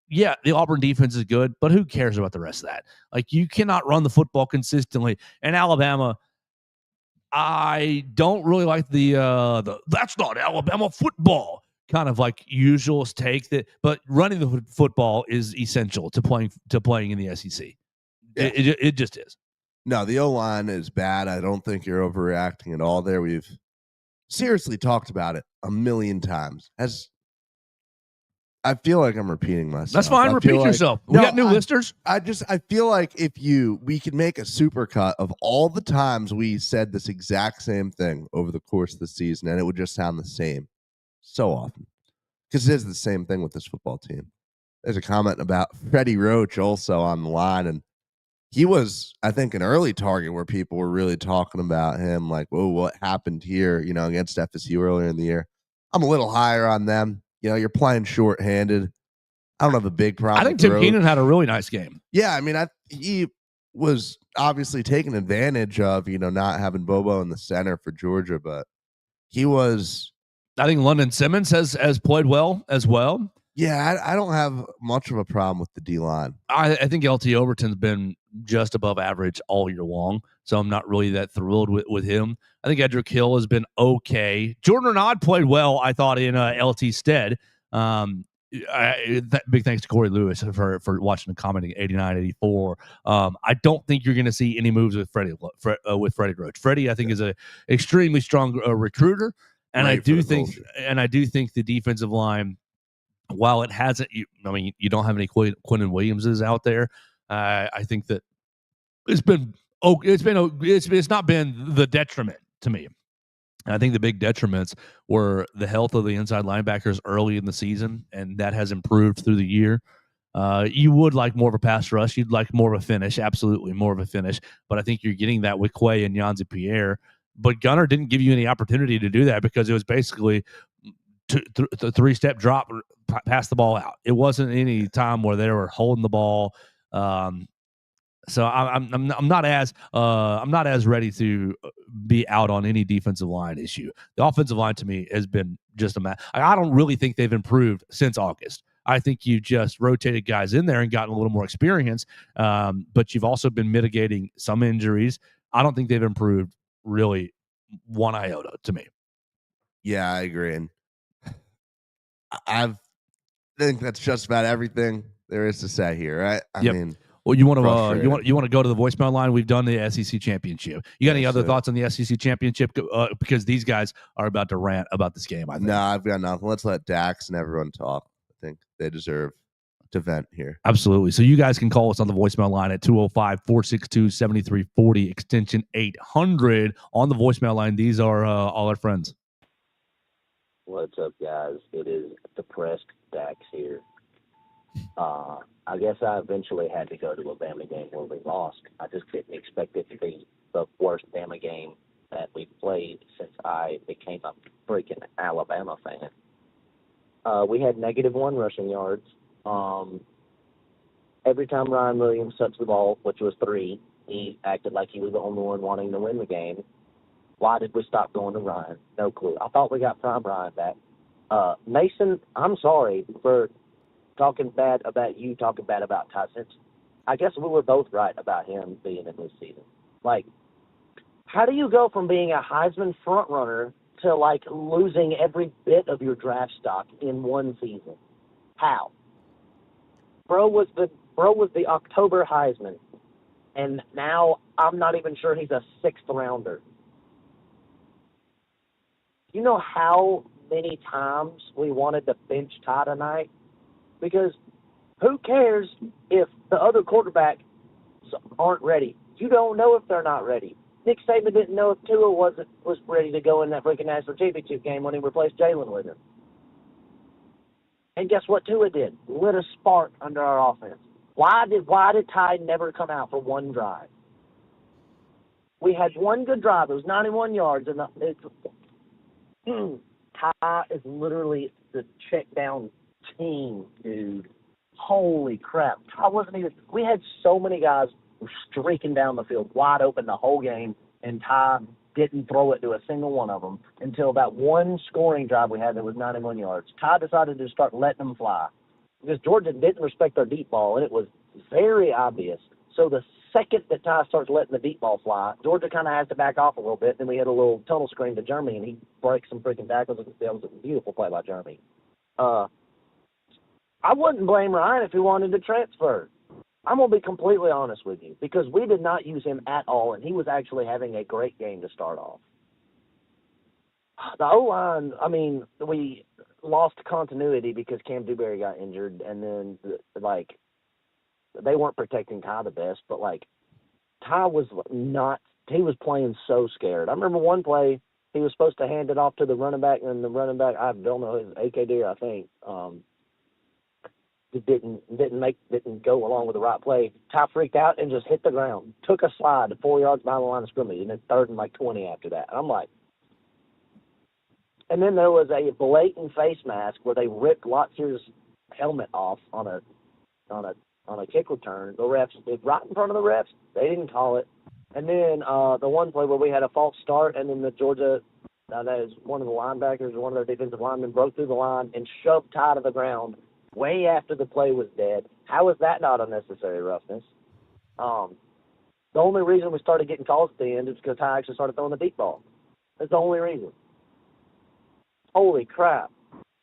S1: Yeah, the Auburn defense is good, but who cares about the rest of that? Like, you cannot run the football consistently. And Alabama, I don't really like the that's not Alabama football kind of like usual take that, but running the football is essential to playing in the SEC. Yeah. It just is.
S3: No, the O-line is bad. I don't think you're overreacting at all there. We've seriously talked about it a million times. I feel like I'm repeating myself.
S1: That's fine. Repeat yourself. We got new listeners.
S3: I feel like we could make a supercut of all the times we said this exact same thing over the course of the season, and it would just sound the same so often. Because it is the same thing with this football team. There's a comment about Freddie Roach also on the line, and he was, I think, an early target where people were really talking about him, like, "Whoa, what happened here?" Against FSU earlier in the year. I'm a little higher on them. You're playing shorthanded. I don't have a big problem.
S1: I think Tim Keenan had a really nice game.
S3: Yeah, I mean, he was obviously taking advantage of not having Bobo in the center for Georgia, but he was.
S1: I think London Simmons has played well as well.
S3: Yeah, I don't have much of a problem with the D-line.
S1: I think LT Overton's been just above average all year long, so I'm not really that thrilled with him. I think Edric Hill has been okay. Jordan Renaud played well, I thought, in LT's stead. Big thanks to Corey Lewis for watching and commenting 89-84. I don't think you're going to see any moves with Freddie Roach. Freddie, I think, is a extremely strong recruiter, and I do think the defensive line, while it hasn't, you don't have any Quinnen Williamses out there. I think that it's not been the detriment to me. I think the big detriments were the health of the inside linebackers early in the season, and that has improved through the year. You would like more of a pass rush. You'd like more of a finish, absolutely more of a finish. But I think you're getting that with Quay and Yanzi Pierre. But Gunner didn't give you any opportunity to do that because it was basically the three-step drop, pass the ball out. It wasn't any time where they were holding the ball. So I'm not as ready to be out on any defensive line issue. The offensive line to me has been just a mess. I don't really think they've improved since August. I think you just rotated guys in there and gotten a little more experience, but you've also been mitigating some injuries. I don't think they've improved really one iota to me.
S3: Yeah, I agree. And I think that's just about everything there is to say here, right? I mean,
S1: well, you want to go to the voicemail line? We've done the SEC championship. You got any other thoughts on the SEC championship? Because these guys are about to rant about this game. I think.
S3: No, I've got nothing. Let's let Dax and everyone talk. I think they deserve to vent here.
S1: Absolutely. So you guys can call us on the voicemail line at 205-462-7340, extension 800 on the voicemail line. These are all our friends.
S4: What's up, guys? It is depressed Dax here. I guess I eventually had to go to a Bama game where we lost. I just didn't expect it to be the worst Bama game that we've played since I became a freaking Alabama fan. We had -1 rushing yards. Every time Ryan Williams touched the ball, which was 3, he acted like he was the only one wanting to win the game. Why did we stop going to Ryan? No clue. I thought we got prime Ryan back. Mason, I'm sorry for talking bad about you, talking bad about Tyson. I guess we were both right about him being in this season. Like, how do you go from being a Heisman frontrunner to, like, losing every bit of your draft stock in one season? How? Bro was the October Heisman, and now I'm not even sure he's a 6th rounder. You know how many times we wanted to bench Ty tonight? Because who cares if the other quarterbacks aren't ready? You don't know if they're not ready. Nick Saban didn't know if Tua was ready to go in that freaking national championship game when he replaced Jalen with him. And guess what Tua did? Lit a spark under our offense. Why did Ty never come out for one drive? We had one good drive. It was 91 yards, and Ty is literally the check down team, dude. Holy crap. Ty wasn't even – we had so many guys streaking down the field wide open the whole game, and Ty didn't throw it to a single one of them until that one scoring drive we had that was 91 yards. Ty decided to start letting them fly because Georgia didn't respect their deep ball, and it was very obvious. So the second that Ty starts letting the deep ball fly, Georgia kind of has to back off a little bit. Then we had a little tunnel screen to Jeremy, and he breaks some freaking tackles. That was a beautiful play by Jeremy. I wouldn't blame Ryan if he wanted to transfer. I'm going to be completely honest with you because we did not use him at all, and he was actually having a great game to start off. The O-line, I mean, lost continuity because Cam Dewberry got injured, and then like they weren't protecting Ty the best, but like Ty was not. He was playing so scared. I remember one play he was supposed to hand it off to the running back, and the running back, I don't know, his AKD, I think, didn't go along with the right play. Ty freaked out and just hit the ground, took a slide 4 yards behind the line of scrimmage, and then 3rd and like 20 after that. And I'm like, and then there was a blatant face mask where they ripped Lotzer's helmet off on a kick return. The refs, right in front of the refs, they didn't call it. And then the one play where we had a false start, and then the Georgia, that is one of the linebackers, one of their defensive linemen, broke through the line and shoved Ty to the ground way after the play was dead. How is that not unnecessary roughness? The only reason we started getting calls at the end is because Ty actually started throwing the deep ball. That's the only reason. Holy crap.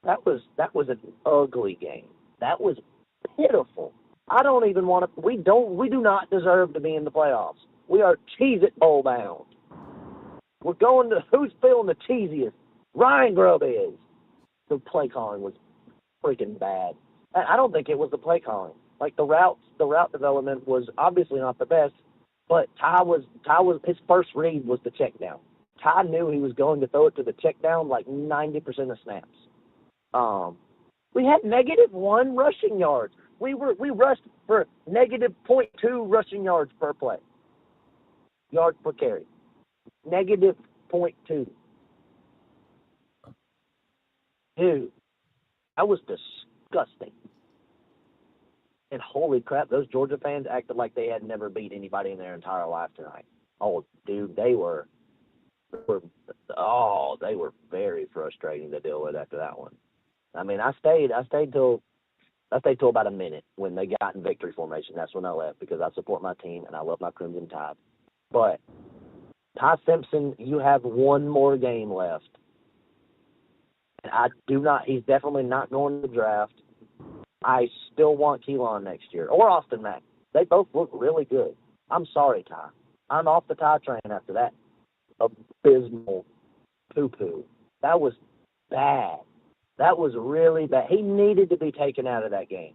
S4: That was an ugly game. That was pitiful. I don't even want to, we do not deserve to be in the playoffs. We are Cheez-It Bowl bound. We're going to, who's feeling the cheesiest? Ryan Grubb is. The play calling was freaking bad. I don't think it was the play calling. Like the route development was obviously not the best, but Ty was his first read was the check down. Ty knew he was going to throw it to the check down like 90% of snaps. We had -1 rushing yards. We rushed for -0.2 rushing yards per play. Yards per carry. -0.2. Dude, that was disgusting. And holy crap, those Georgia fans acted like they had never beat anybody in their entire life tonight. Oh, dude, they were very frustrating to deal with after that one. I mean, I stayed till about a minute when they got in victory formation. That's when I left because I support my team and I love my Crimson Tide. But Ty Simpson, you have one more game left. And he's definitely not going to the draft. I still want Keelan next year. Or Austin Mack. They both look really good. I'm sorry, Ty. I'm off the Ty train after that abysmal poo-poo. That was bad. That was really bad. He needed to be taken out of that game.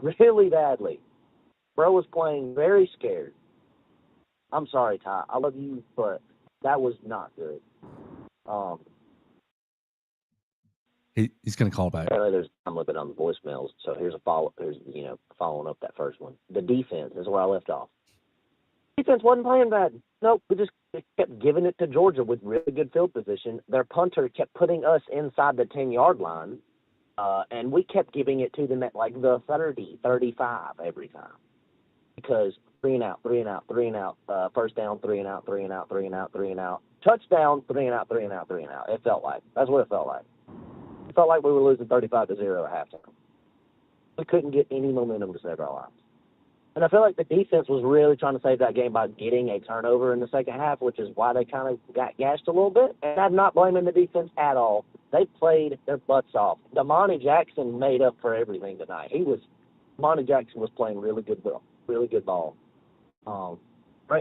S4: Really badly. Bro was playing very scared. I'm sorry, Ty. I love you, but that was not good.
S1: He's going to call back.
S4: Apparently there's time limit on the voicemails, so here's following up that first one. The defense is where I left off. Defense wasn't playing bad. Nope, we just kept giving it to Georgia with really good field position. Their punter kept putting us inside the 10-yard line, and we kept giving it to them at like the 30, 35 every time. Because 3 and out, first down, 3 and out, 3 and out, 3 and out, 3 and out, touchdown, 3 and out, 3 and out, 3 and out. It felt like. That's what it felt like. It felt like we were losing 35-0 at halftime. We couldn't get any momentum to save our lives. And I feel like the defense was really trying to save that game by getting a turnover in the second half, which is why they kind of got gashed a little bit. And I'm not blaming the defense at all. They played their butts off. Damani Jackson made up for everything tonight. Damani Jackson was playing really good ball. Ray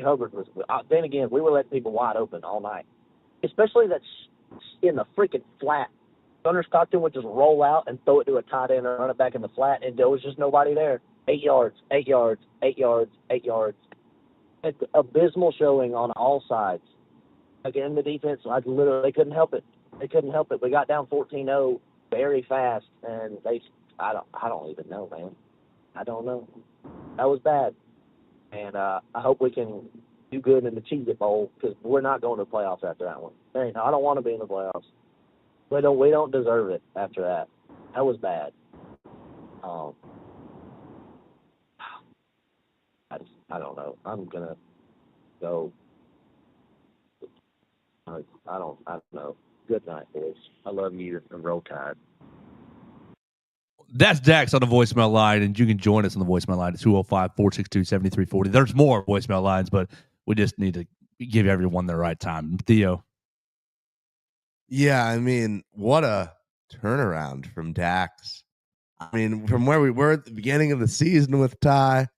S4: Hubbard was. Then again, we were letting people wide open all night, especially that's in the freaking flat. Gunnar Stockton would just roll out and throw it to a tight end or run it back in the flat, and there was just nobody there. 8 yards, 8 yards, 8 yards, 8 yards. It's abysmal showing on all sides. Again, the defense, they couldn't help it. They couldn't help it. We got down 14-0 very fast, and I don't even know, man. I don't know. That was bad. And I hope we can do good in the Cheez-It Bowl because we're not going to the playoffs after that one. I don't want to be in the playoffs. We don't deserve it after that. That was bad. I don't know. I'm gonna go. I don't know. Good night, boys. I love you and roll tide.
S1: That's Dax on the voicemail line, and you can join us on the voicemail line at 205-462-7340. There's more voicemail lines, but we just need to give everyone the right time. Theo.
S3: Yeah, I mean, what a turnaround from Dax. I mean, from where we were at the beginning of the season with Ty,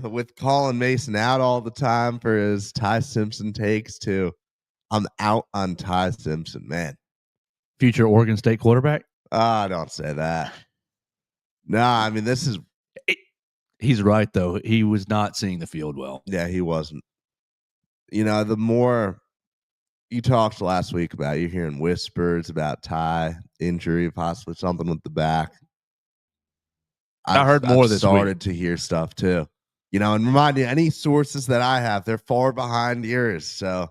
S3: with Colin Mason out all the time for his Ty Simpson takes, to I'm out on Ty Simpson, man.
S1: Future Oregon State quarterback?
S3: Don't say that. Nah, I mean, this is.
S1: He's right, though. He was not seeing the field well.
S3: Yeah, he wasn't. The more you talked last week about, you're hearing whispers about Ty injury, possibly something with the back.
S1: I heard more
S3: I've
S1: this
S3: started
S1: week.
S3: to hear stuff too. And remind you, any sources that I have, they're far behind yours. So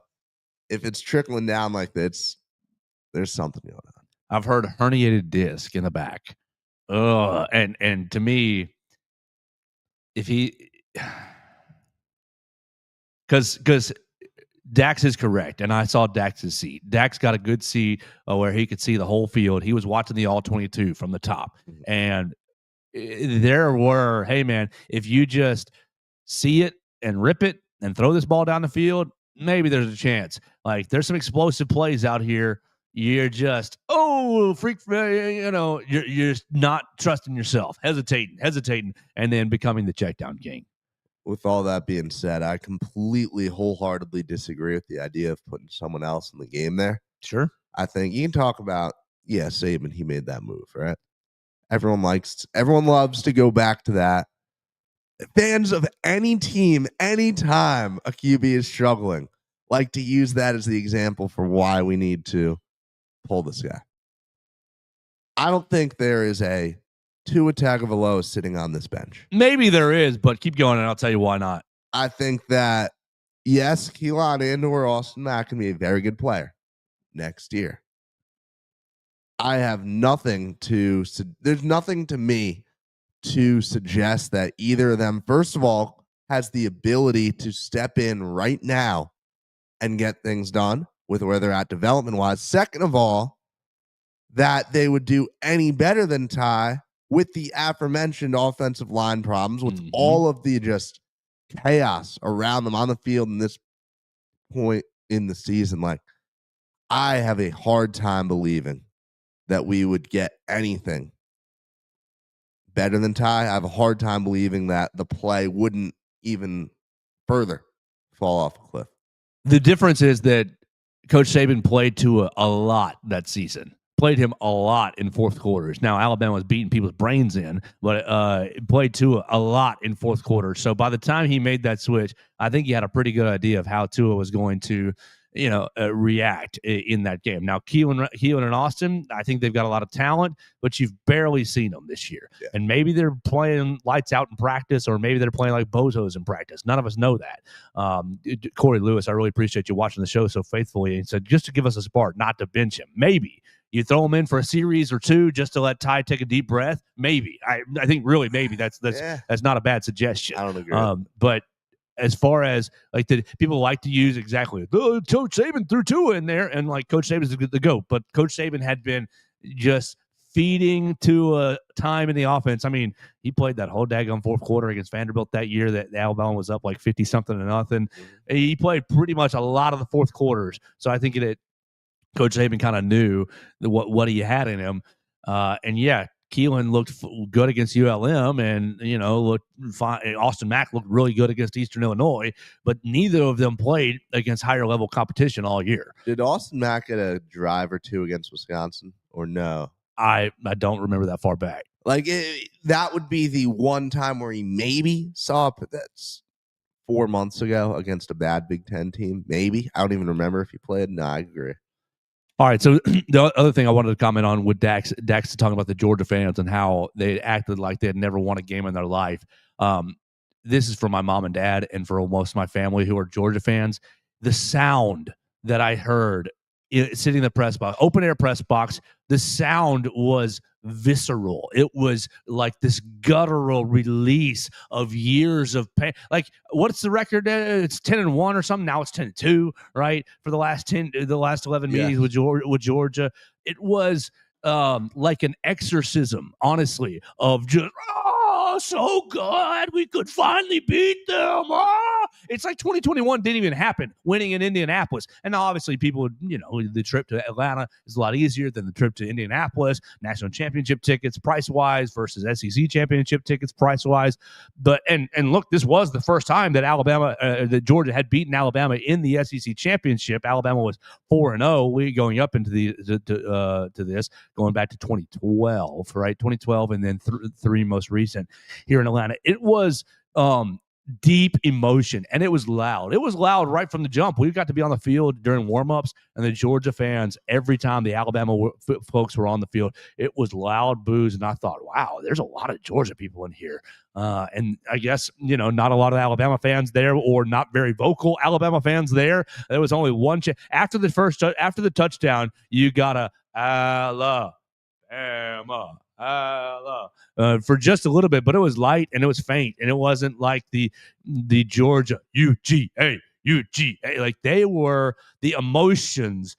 S3: if it's trickling down like this, there's something going on.
S1: I've heard herniated disc in the back. And to me, if he, because Dax is correct, and I saw Dax's seat. Dax got a good seat where he could see the whole field. He was watching the all-22 from the top, and there were, hey man, if you just see it and rip it and throw this ball down the field, maybe there's a chance. Like there's some explosive plays out here. You're just freak, you're just not trusting yourself, hesitating, and then becoming the check down king.
S3: With all that being said, I completely wholeheartedly disagree with the idea of putting someone else in the game there.
S1: Sure.
S3: I think you can talk about, Saban, he made that move, right? Everyone loves to go back to that. Fans of any team, anytime a QB is struggling, like to use that as the example for why we need to pull this guy. I don't think there is a Tua Tagovailoa sitting on this bench.
S1: Maybe there is, but keep going and I'll tell you why not.
S3: I think that, yes, Keelan and/or Austin Mack can be a very good player next year. I have nothing there's nothing to me to suggest that either of them, first of all, has the ability to step in right now and get things done with where they're at development-wise. Second of all, that they would do any better than Ty with the aforementioned offensive line problems, with all of the just chaos around them on the field in this point in the season. Like, I have a hard time believing that we would get anything better than Ty. I have a hard time believing that the play wouldn't even further fall off a cliff.
S1: The difference is that Coach Saban played Tua a lot that season. Played him a lot in fourth quarters. Now, Alabama was beating people's brains in, but played Tua a lot in fourth quarter. So by the time he made that switch, I think he had a pretty good idea of how Tua was going to react in that game. Now, Keelan and Austin, I think they've got a lot of talent, but you've barely seen them this year. Yeah. And maybe they're playing lights out in practice, or maybe they're playing like bozos in practice. None of us know that. Corey Lewis, I really appreciate you watching the show so faithfully. And said, just to give us a spark, not to bench him. Maybe. You throw him in for a series or two just to let Ty take a deep breath. Maybe. I think really maybe that's not a bad suggestion.
S3: I don't agree.
S1: But as far as like people like to use exactly Coach Saban threw Tua in there, and like Coach Saban's the GOAT, but Coach Saban had been just feeding Tua time in the offense. I mean, he played that whole daggone fourth quarter against Vanderbilt that year that Alabama was up like 50-something to nothing. Mm-hmm. He played pretty much a lot of the fourth quarters. So I think Coach Saban kind of knew what he had in him. And yeah, Keelan looked good against ULM, and looked fine. Austin Mack looked really good against Eastern Illinois, but neither of them played against higher level competition all year.
S3: Did Austin Mack get a drive or two against Wisconsin, or no?
S1: I don't remember that far back.
S3: Like that would be the one time where he maybe saw that's 4 months ago against a bad Big Ten team. Maybe. I don't even remember if he played. No, I agree.
S1: All right, so the other thing I wanted to comment on with Dax talking about the Georgia fans and how they acted like they had never won a game in their life. This is for my mom and dad and for most of my family who are Georgia fans. The sound that I heard sitting in the press box, open air press box, the sound was visceral. It was like this guttural release of years of pain. Like, what's the record? It's 10-1 or something. Now it's 10-2, right? For the last 11 meetings with Georgia. It was like an exorcism, honestly, of just so good we could finally beat them. It's like 2021 didn't even happen, winning in Indianapolis. And now, obviously, people, the trip to Atlanta is a lot easier than the trip to Indianapolis. National championship tickets, price-wise, versus SEC championship tickets, price-wise. But and look, this was the first time that that Georgia had beaten Alabama in the SEC championship. Alabama was 4-0. We going up into to this, going back to 2012, right? 2012, and then three most recent here in Atlanta. It was deep emotion, and it was loud. It was loud right from the jump. We got to be on the field during warmups, and the Georgia fans, every time the Alabama folks were on the field, it was loud boos. And I thought, wow, there's a lot of Georgia people in here. And I guess, not a lot of Alabama fans there, or not very vocal Alabama fans there. There was only one after the touchdown. You gotta Alabama. For just a little bit, but it was light and it was faint, and it wasn't like the Georgia UGA. Like they were the emotions.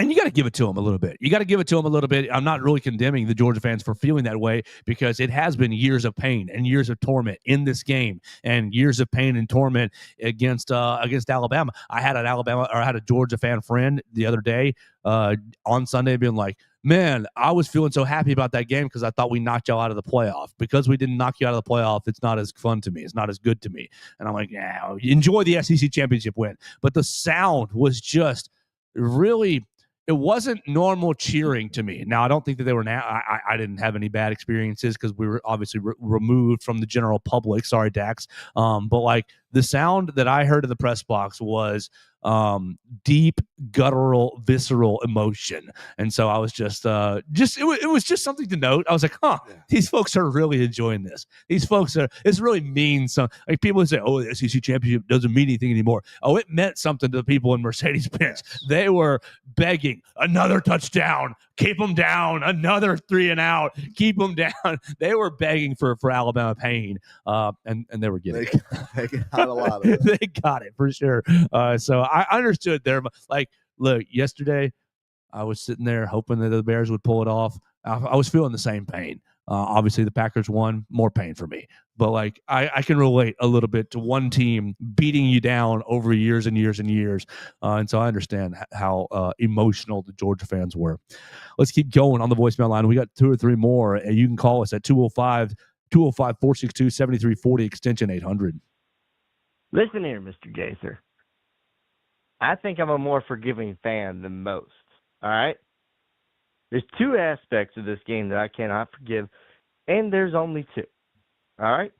S1: And you got to give it to them a little bit. I'm not really condemning the Georgia fans for feeling that way, because it has been years of pain and years of torment in this game, and years of pain and torment against Alabama. I had a Georgia fan friend the other day on Sunday being like, man, I was feeling so happy about that game because I thought we knocked y'all out of the playoff. Because we didn't knock you out of the playoff, it's not as fun to me. It's not as good to me. And I'm like, yeah, enjoy the SEC championship win. But the sound was just really, it wasn't normal cheering to me. Now, I don't think that they were I didn't have any bad experiences because we were obviously removed from the general public. Sorry, Dax. But like the sound that I heard in the press box was deep, guttural, visceral emotion. And so I was just it was just something to note. I was like, these folks are really enjoying this. This really means something. Like people say, oh, the SEC championship doesn't mean anything anymore. Oh, it meant something to the people in Mercedes-Benz. Yes. They were begging another touchdown, keep them down, another 3 and out, keep them down. They were begging for Alabama pain, and they were getting it.
S3: They got a lot of it.
S1: They got it for sure. So I understood their, like, look, yesterday I was sitting there hoping that the Bears would pull it off. I was feeling the same pain. Obviously, the Packers won, more pain for me. But, like, I can relate a little bit to one team beating you down over years and years and years. And so I understand how emotional the Georgia fans were. Let's keep going on the voicemail line. We got 2 or 3 more, and you can call us at 205-462-7340, extension 800.
S5: Listen here, Mr. Gaither. I think I'm a more forgiving fan than most, all right? There's 2 aspects of this game that I cannot forgive, and there's only 2, all right?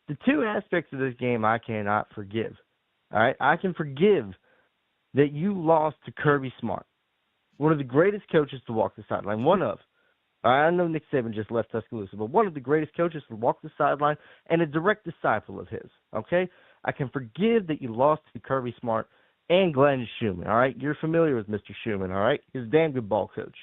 S5: The 2 aspects of this game I cannot forgive, all right? I can forgive that you lost to Kirby Smart, one of the greatest coaches to walk the sideline, one of. I know Nick Saban just left Tuscaloosa, but one of the greatest coaches to walk the sideline and a direct disciple of his, okay? I can forgive that you lost to Kirby Smart and Glenn Schumann, all right? You're familiar with Mr. Schumann, all right? He's a damn good ball coach.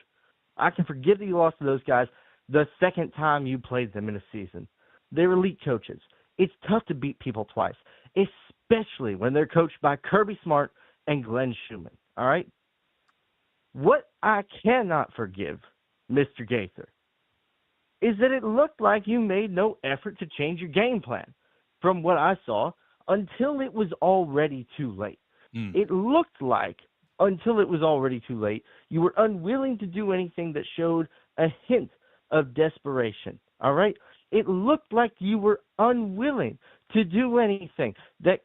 S5: I can forgive that you lost to those guys the second time you played them in a season. They're elite coaches. It's tough to beat people twice, especially when they're coached by Kirby Smart and Glenn Schumann, all right? What I cannot forgive, Mr. Gaither, is that it looked like you made no effort to change your game plan from what I saw until it was already too late. It looked like until it was already too late, you were unwilling to do anything that showed a hint of desperation, all right? It looked like you were unwilling to do anything that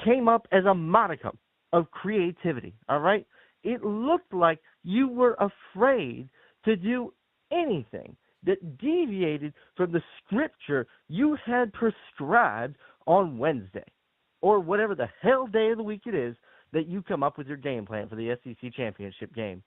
S5: came up as a modicum of creativity, all right? It looked like you were afraid to do anything that deviated from the scripture you had prescribed on Wednesday, or whatever the hell day of the week it is that you come up with your game plan for the SEC championship game.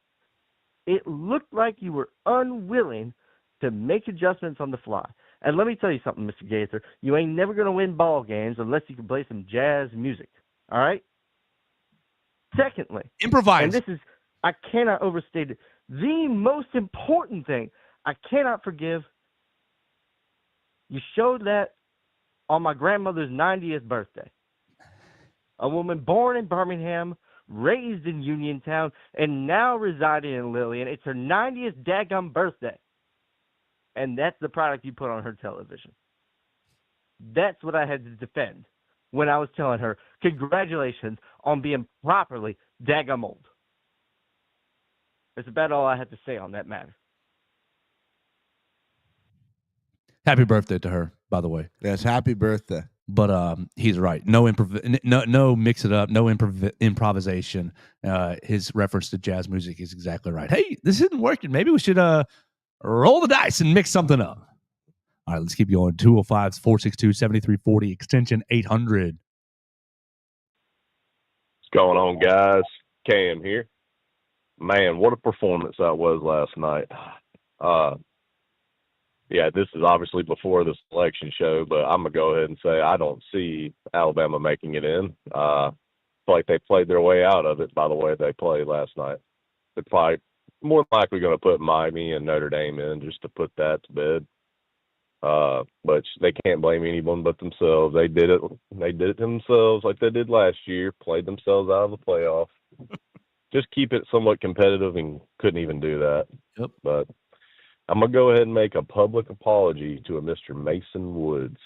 S5: It looked like you were unwilling to make adjustments on the fly. And let me tell you something, Mr. Gaither. You ain't never going to win ball games unless you can play some jazz music, all right? Secondly,
S1: improvise.
S5: And this is, I cannot overstate it, the most important thing I cannot forgive, you showed that on my grandmother's 90th birthday. A woman born in Birmingham, raised in Uniontown, and now residing in Lillian. It's her 90th daggum birthday. And that's the product you put on her television. That's what I had to defend when I was telling her, congratulations on being properly daggum old. That's about all I had to say on that matter.
S1: Happy birthday to her, by the way.
S3: Yes, happy birthday.
S1: But he's right. No mix it up. No improvisation. His reference to jazz music is exactly right. Hey, this isn't working. Maybe we should roll the dice and mix something up. All right, let's keep going. 205-462-7340, extension 800.
S6: What's going on, guys? Cam here. Man, what a performance that was last night. Yeah, this is obviously before the selection show, but I'm going to go ahead and say I don't see Alabama making it in. I feel like they played their way out of it by the way they played last night. They're probably more than likely going to put Miami and Notre Dame in just to put that to bed. But they can't blame anyone but themselves. They did it themselves like they did last year, played themselves out of the playoff. Just keep it somewhat competitive and couldn't even do that.
S1: Yep.
S6: But I'm going to go ahead and make a public apology to a Mr. Mason Woods.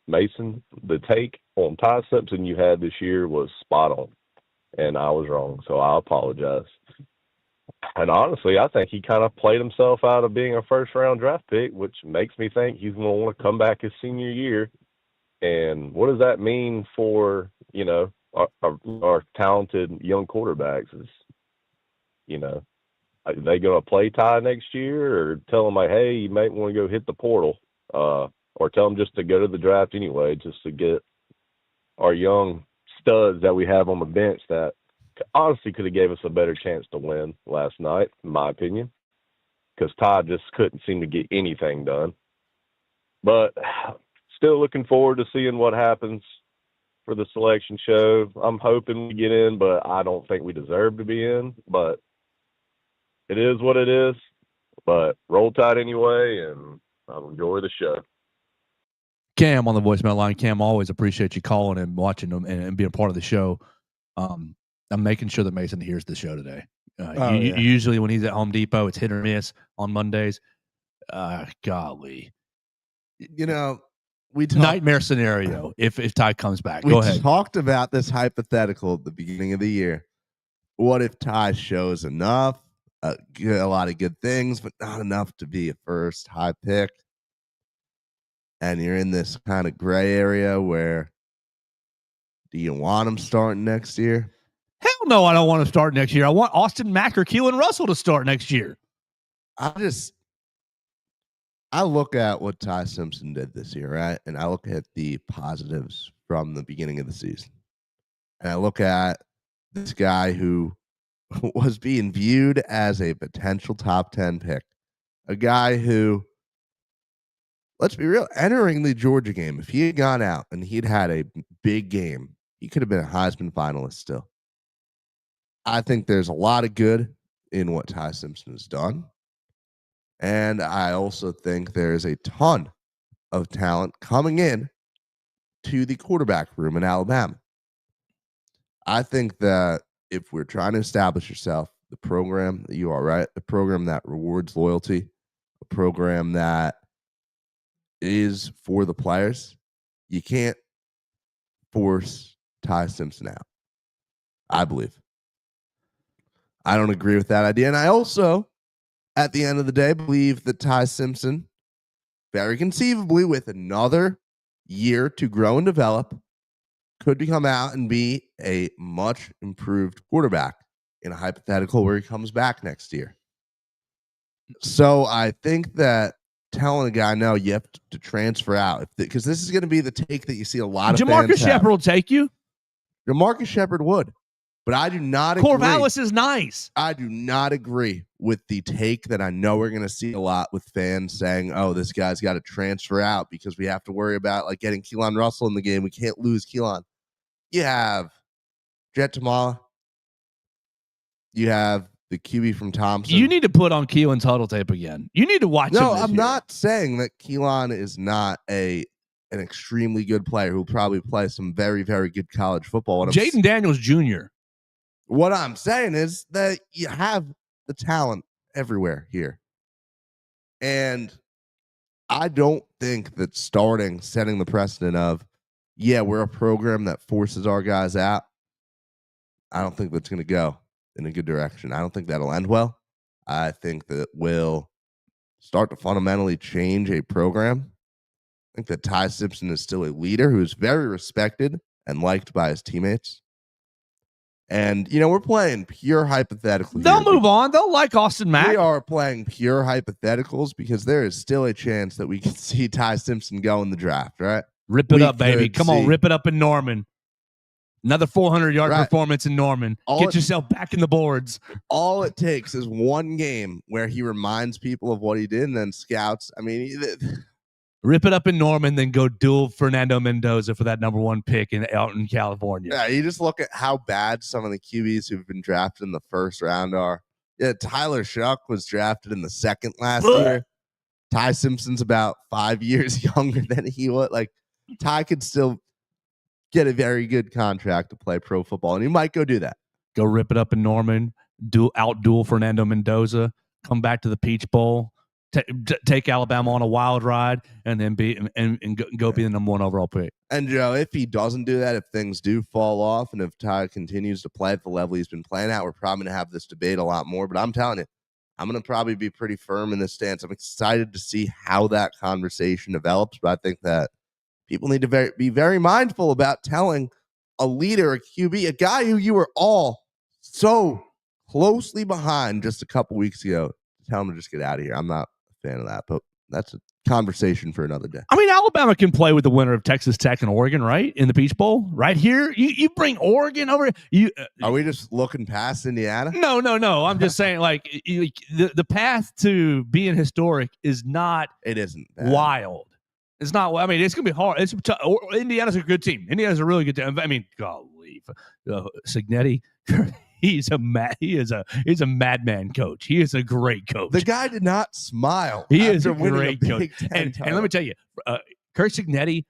S6: Mason, the take on Ty Simpson you had this year was spot on, and I was wrong, so I apologize. And honestly, I think he kind of played himself out of being a first-round draft pick, which makes me think he's going to want to come back his senior year. And what does that mean for, our talented young quarterbacks? Is, are they going to play Ty next year, or tell them, like, hey, you might want to go hit the portal, or tell them just to go to the draft anyway, just to get our young studs that we have on the bench that honestly could have gave us a better chance to win last night, in my opinion, because Ty just couldn't seem to get anything done. But still looking forward to seeing what happens for the selection show. I'm hoping we get in, but I don't think we deserve to be in. But it is what it is. But roll Tide anyway, and I'll enjoy the show.
S1: Cam on the voicemail line. Cam, always appreciate you calling and watching them and being a part of the show. I'm making sure that Mason hears the show today. Usually when he's at Home Depot, it's hit or miss on Mondays. Golly. Nightmare scenario if Ty comes back. Go ahead.
S3: We talked about this hypothetical at the beginning of the year. What if Ty shows enough, a lot of good things, but not enough to be a first high pick? And you're in this kind of gray area where do you want him starting next year?
S1: Hell no, I don't want to start next year. I want Austin Mack or Keelan Russell to start next year.
S3: I look at what Ty Simpson did this year, right? And I look at the positives from the beginning of the season. And I look at this guy who was being viewed as a potential top 10 pick. A guy who, let's be real, entering the Georgia game, if he had gone out and he'd had a big game, he could have been a Heisman finalist still. I think there's a lot of good in what Ty Simpson has done. And I also think there's a ton of talent coming in to the quarterback room in Alabama. I think that if we're trying to establish yourself, the program that you are, right? The program that rewards loyalty, a program that is for the players, you can't force Ty Simpson out, I believe. I don't agree with that idea. And I also, at the end of the day, believe that Ty Simpson, very conceivably with another year to grow and develop, could come out and be a much improved quarterback in a hypothetical where he comes back next year. So I think that telling a guy, no, you have to transfer out, because this is going to be the take that you see a lot of
S1: Jamarcus
S3: fans
S1: Shepard will take you.
S3: Jamarcus Shepard would. But I do not agree.
S1: Corvallis is nice.
S3: I do not agree with the take that I know we're going to see a lot with fans saying, oh, this guy's got to transfer out because we have to worry about getting Keelan Russell in the game. We can't lose Keelan. You have Jet Tamala. You have the QB from Thompson.
S1: You need to put on Keelan's huddle tape again. You need to watch him.
S3: No, I'm not saying that Keelan is not an extremely good player who will probably play some very, very good college football.
S1: Jaden Daniels Jr.
S3: What I'm saying is that you have the talent everywhere here. And I don't think that setting the precedent of, we're a program that forces our guys out. I don't think that's going to go in a good direction. I don't think that'll end well. I think that will start to fundamentally change a program. I think that Ty Simpson is still a leader who is very respected and liked by his teammates. And, we're playing pure hypotheticals.
S1: They'll move on. They'll like Austin Mack.
S3: We are playing pure hypotheticals because there is still a chance that we can see Ty Simpson go in the draft, right?
S1: Rip it up, baby. Come on, rip it up in Norman. Another 400-yard performance in Norman. Get yourself back in the boards.
S3: All it takes is one game where he reminds people of what he did and then scouts. I mean,
S1: rip it up in Norman, then go duel Fernando Mendoza for that number 1 pick out in California.
S3: Yeah, you just look at how bad some of the QBs who've been drafted in the first round are. Yeah, Tyler Shuck was drafted in the second last year. Ty Simpson's about 5 years younger than he was. Like, Ty could still get a very good contract to play pro football, and he might go do that.
S1: Go rip it up in Norman, out-duel Fernando Mendoza, come back to the Peach Bowl, take Alabama on a wild ride, and then go be the number 1 overall pick.
S3: And, Joe, if he doesn't do that, if things do fall off, and if Ty continues to play at the level he's been playing at, we're probably going to have this debate a lot more. But I'm telling you, I'm going to probably be pretty firm in this stance. I'm excited to see how that conversation develops, but I think that people need to be very mindful about telling a leader, a QB, a guy who you were all so closely behind just a couple weeks ago, to tell him to just get out of here. I'm not a fan of that, but that's a conversation for another day.
S1: I mean, Alabama can play with the winner of Texas Tech and Oregon, right? In the Peach Bowl, right here. You bring Oregon over.
S3: Are we just looking past Indiana?
S1: No. I'm just saying, like, the path to being historic is not.
S3: It isn't bad.
S1: Wild. It's not. I mean, it's gonna be hard. Indiana's a good team. Indiana's a really good team. I mean, golly, Signetti. He's a madman coach. He is a great coach.
S3: The guy did not smile.
S1: He is a great coach. And let me tell you, Kirk Signetti,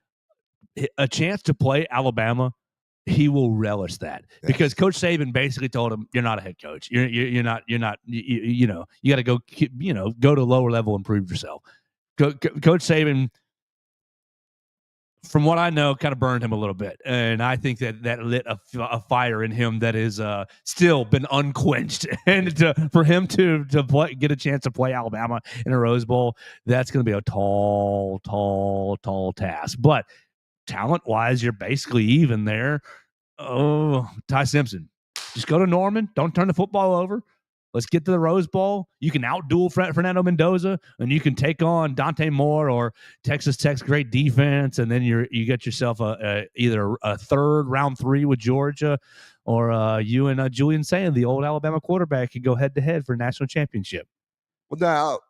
S1: a chance to play Alabama, he will relish that because Coach Saban basically told him, "You're not a head coach. You're not. You got to go. Go to a lower level and prove yourself." Coach Saban, from what I know, kind of burned him a little bit. And I think that lit a fire in him that is still been unquenched. And for him to get a chance to play Alabama in a Rose Bowl, that's going to be a tall task. But talent-wise, you're basically even there. Oh, Ty Simpson. Just go to Norman. Don't turn the football over. Let's get to the Rose Bowl. You can out-duel Fernando Mendoza, and you can take on Dante Moore or Texas Tech's great defense, and then you get yourself either a third round 3 with Georgia, or you and Julian Sand, the old Alabama quarterback, could go head-to-head for a national championship.
S3: Well,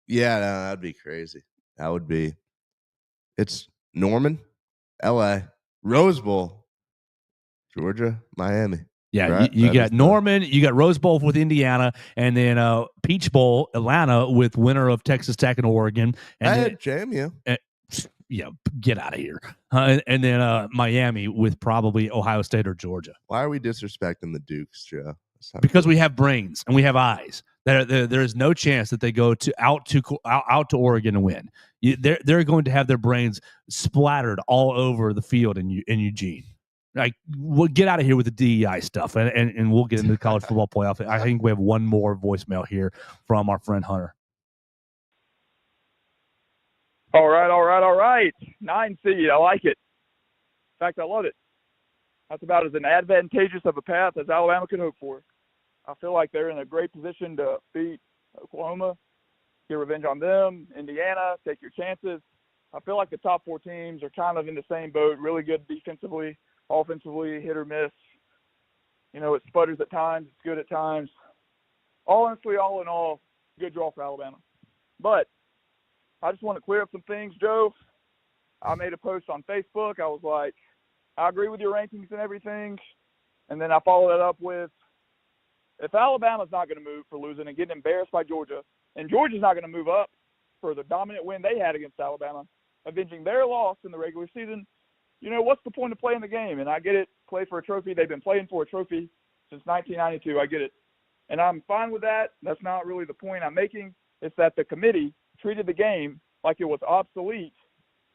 S3: that'd be crazy. That would be. It's Norman, L.A., Rose Bowl, Georgia, Miami.
S1: Yeah,
S3: right?
S1: you got Norman, you got Rose Bowl with Indiana, and then Peach Bowl, Atlanta, with winner of Texas Tech and Oregon. And
S3: JMU.
S1: Yeah, get out of here. And then Miami with probably Ohio State or Georgia.
S3: Why are we disrespecting the Dukes, Joe?
S1: Because we have brains and we have eyes. There is no chance that they go out to Oregon and win. They're going to have their brains splattered all over the field in Eugene. Like, we'll get out of here with the DEI stuff, and we'll get into the college football playoff. I think we have one more voicemail here from our friend Hunter.
S7: All right. 9 seed. I like it. In fact, I love it. That's about as advantageous of a path as Alabama could hope for. I feel like they're in a great position to beat Oklahoma, get revenge on them, Indiana, take your chances. I feel like the top 4 teams are kind of in the same boat, really good defensively, offensively, hit or miss. It sputters at times, it's good at times. Honestly, all in all, good draw for Alabama. But I just want to clear up some things, Joe. I made a post on Facebook. I was like, I agree with your rankings and everything. And then I followed it up with, if Alabama's not going to move for losing and getting embarrassed by Georgia, and Georgia's not going to move up for the dominant win they had against Alabama, avenging their loss in the regular season, what's the point of playing the game? And I get it, play for a trophy. They've been playing for a trophy since 1992. I get it. And I'm fine with that. That's not really the point I'm making. It's that the committee treated the game like it was obsolete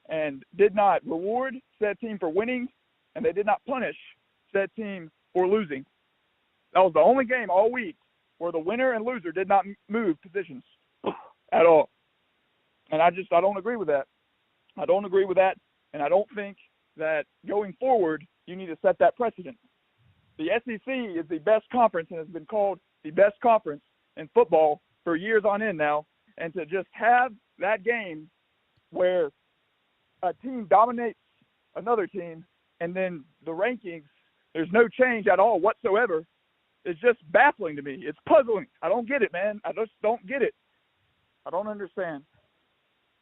S7: and did not reward said team for winning, and they did not punish said team for losing. That was the only game all week where the winner and loser did not move positions at all. And I don't agree with that. I don't agree with that, and I don't think that going forward you need to set that precedent. The SEC is the best conference and has been called the best conference in football for years on end now, and to just have that game where a team dominates another team and then the rankings, there's no change at all whatsoever, is just baffling to me. It's puzzling. I don't get it, man. I just don't get it. I don't understand.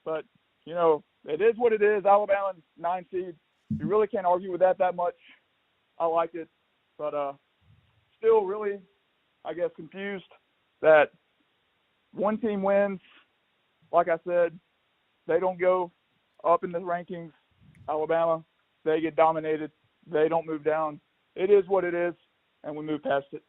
S7: But, you know, it is what it is. Alabama 9 seed. You really can't argue with that much. I like it. But still really, I guess, confused that one team wins. Like I said, they don't go up in the rankings. Alabama, they get dominated. They don't move down. It is what it is, and we move past it.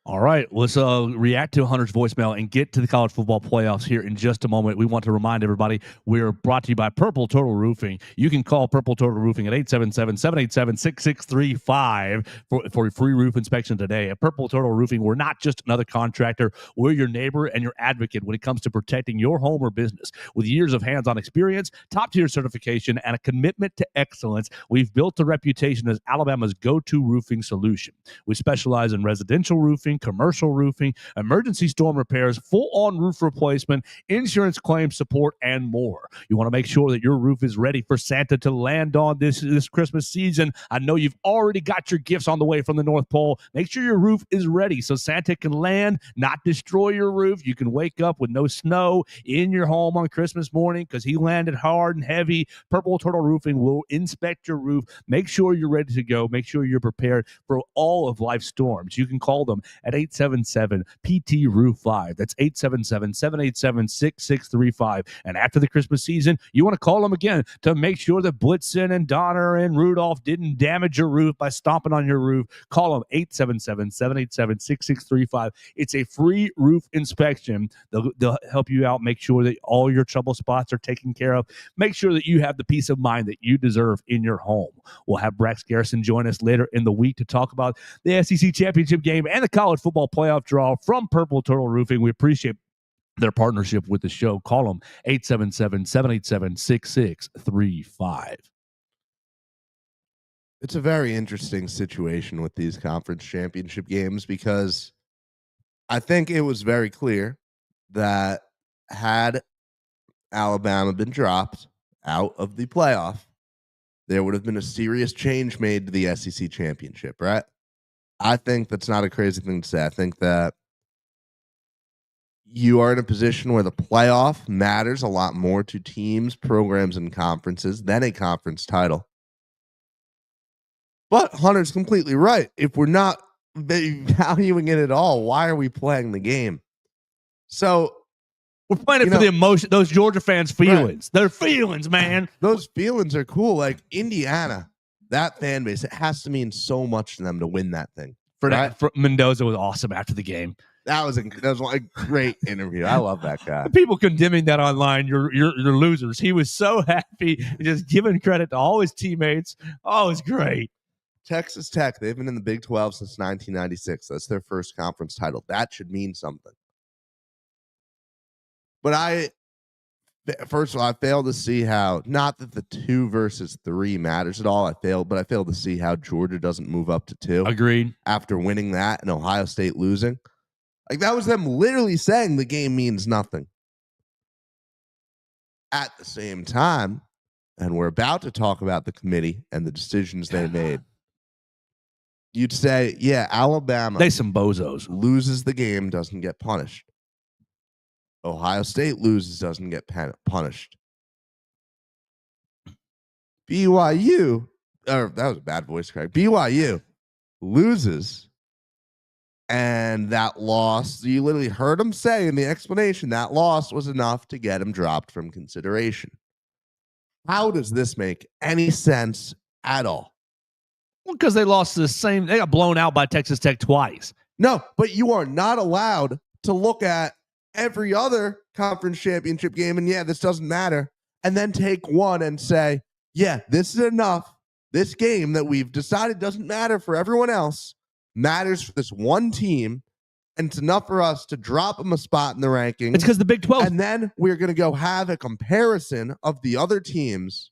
S1: All right, let's react to Hunter's voicemail and get to the college football playoffs here in just a moment. We want to remind everybody we're brought to you by Purple Total Roofing. You can call Purple Total Roofing at 877-787-6635 for a free roof inspection today. At Purple Total Roofing, we're not just another contractor. We're your neighbor and your advocate when it comes to protecting your home or business. With years of hands-on experience, top-tier certification, and a commitment to excellence, we've built a reputation as Alabama's go-to roofing solution. We specialize in residential roofing, commercial roofing, emergency storm repairs, full-on roof replacement, insurance claim support, and more. You want to make sure that your roof is ready for Santa to land on this Christmas season. I know you've already got your gifts on the way from the North Pole. Make sure your roof is ready so Santa can land, not destroy your roof. You can wake up with no snow in your home on Christmas morning because he landed hard and heavy. Purple Turtle Roofing will inspect your roof. Make sure you're ready to go. Make sure you're prepared for all of life's storms. You can call them at 877-PT-ROOF-5. That's 877-787-6635. And after the Christmas season, you want to call them again to make sure that Blitzen and Donner and Rudolph didn't damage your roof by stomping on your roof. Call them 877-787-6635. It's a free roof inspection. They'll help you out, make sure that all your trouble spots are taken care of. Make sure that you have the peace of mind that you deserve in your home. We'll have Brax Garrison join us later in the week to talk about the SEC championship game and the college football playoff draw from Purple Turtle Roofing. We appreciate their partnership with the show. Call them 877-787-6635.
S3: It's a very interesting situation with these conference championship games because I think it was very clear that had Alabama been dropped out of the playoff, there would have been a serious change made to the SEC championship, right? I think that's not a crazy thing to say. I think that you are in a position where the playoff matters a lot more to teams, programs, and conferences than a conference title. But Hunter's completely right. If we're not valuing it at all, why are we playing the game? So
S1: we're playing it for the emotion, those Georgia fans' feelings.
S3: Right.
S1: Their feelings, man.
S3: Those feelings are cool. Like Indiana, that fan base, it has to mean so much to them to win that thing.
S1: For Mendoza was awesome after the game.
S3: That was a great interview. I love that guy.
S1: People condemning that online, you're losers. He was so happy, just giving credit to all his teammates. Oh, it's great.
S3: Texas Tech, they've been in the Big 12 since 1996. That's their first conference title. That should mean something. But first of all, I fail to see how, not that the 2 versus 3 matters at all. But I fail to see how Georgia doesn't move up to 2.
S1: Agreed.
S3: After winning that and Ohio State losing. Like, that was them literally saying the game means nothing. At the same time, and we're about to talk about the committee and the decisions they made, you'd say, yeah, Alabama.
S1: They some bozos.
S3: Loses the game, doesn't get punished. Ohio State loses, doesn't get punished. BYU, that was a bad voice crack. BYU loses, and that loss, you literally heard him say in the explanation, that loss was enough to get him dropped from consideration. How does this make any sense at all?
S1: Well, because they lost they got blown out by Texas Tech twice.
S3: No, but you are not allowed to look at every other conference championship game, and yeah, this doesn't matter, and then take one and say, yeah, this is enough. This game that we've decided doesn't matter for everyone else matters for this one team, and it's enough for us to drop them a spot in the rankings.
S1: It's because the Big 12.
S3: And then we're going to go have a comparison of the other teams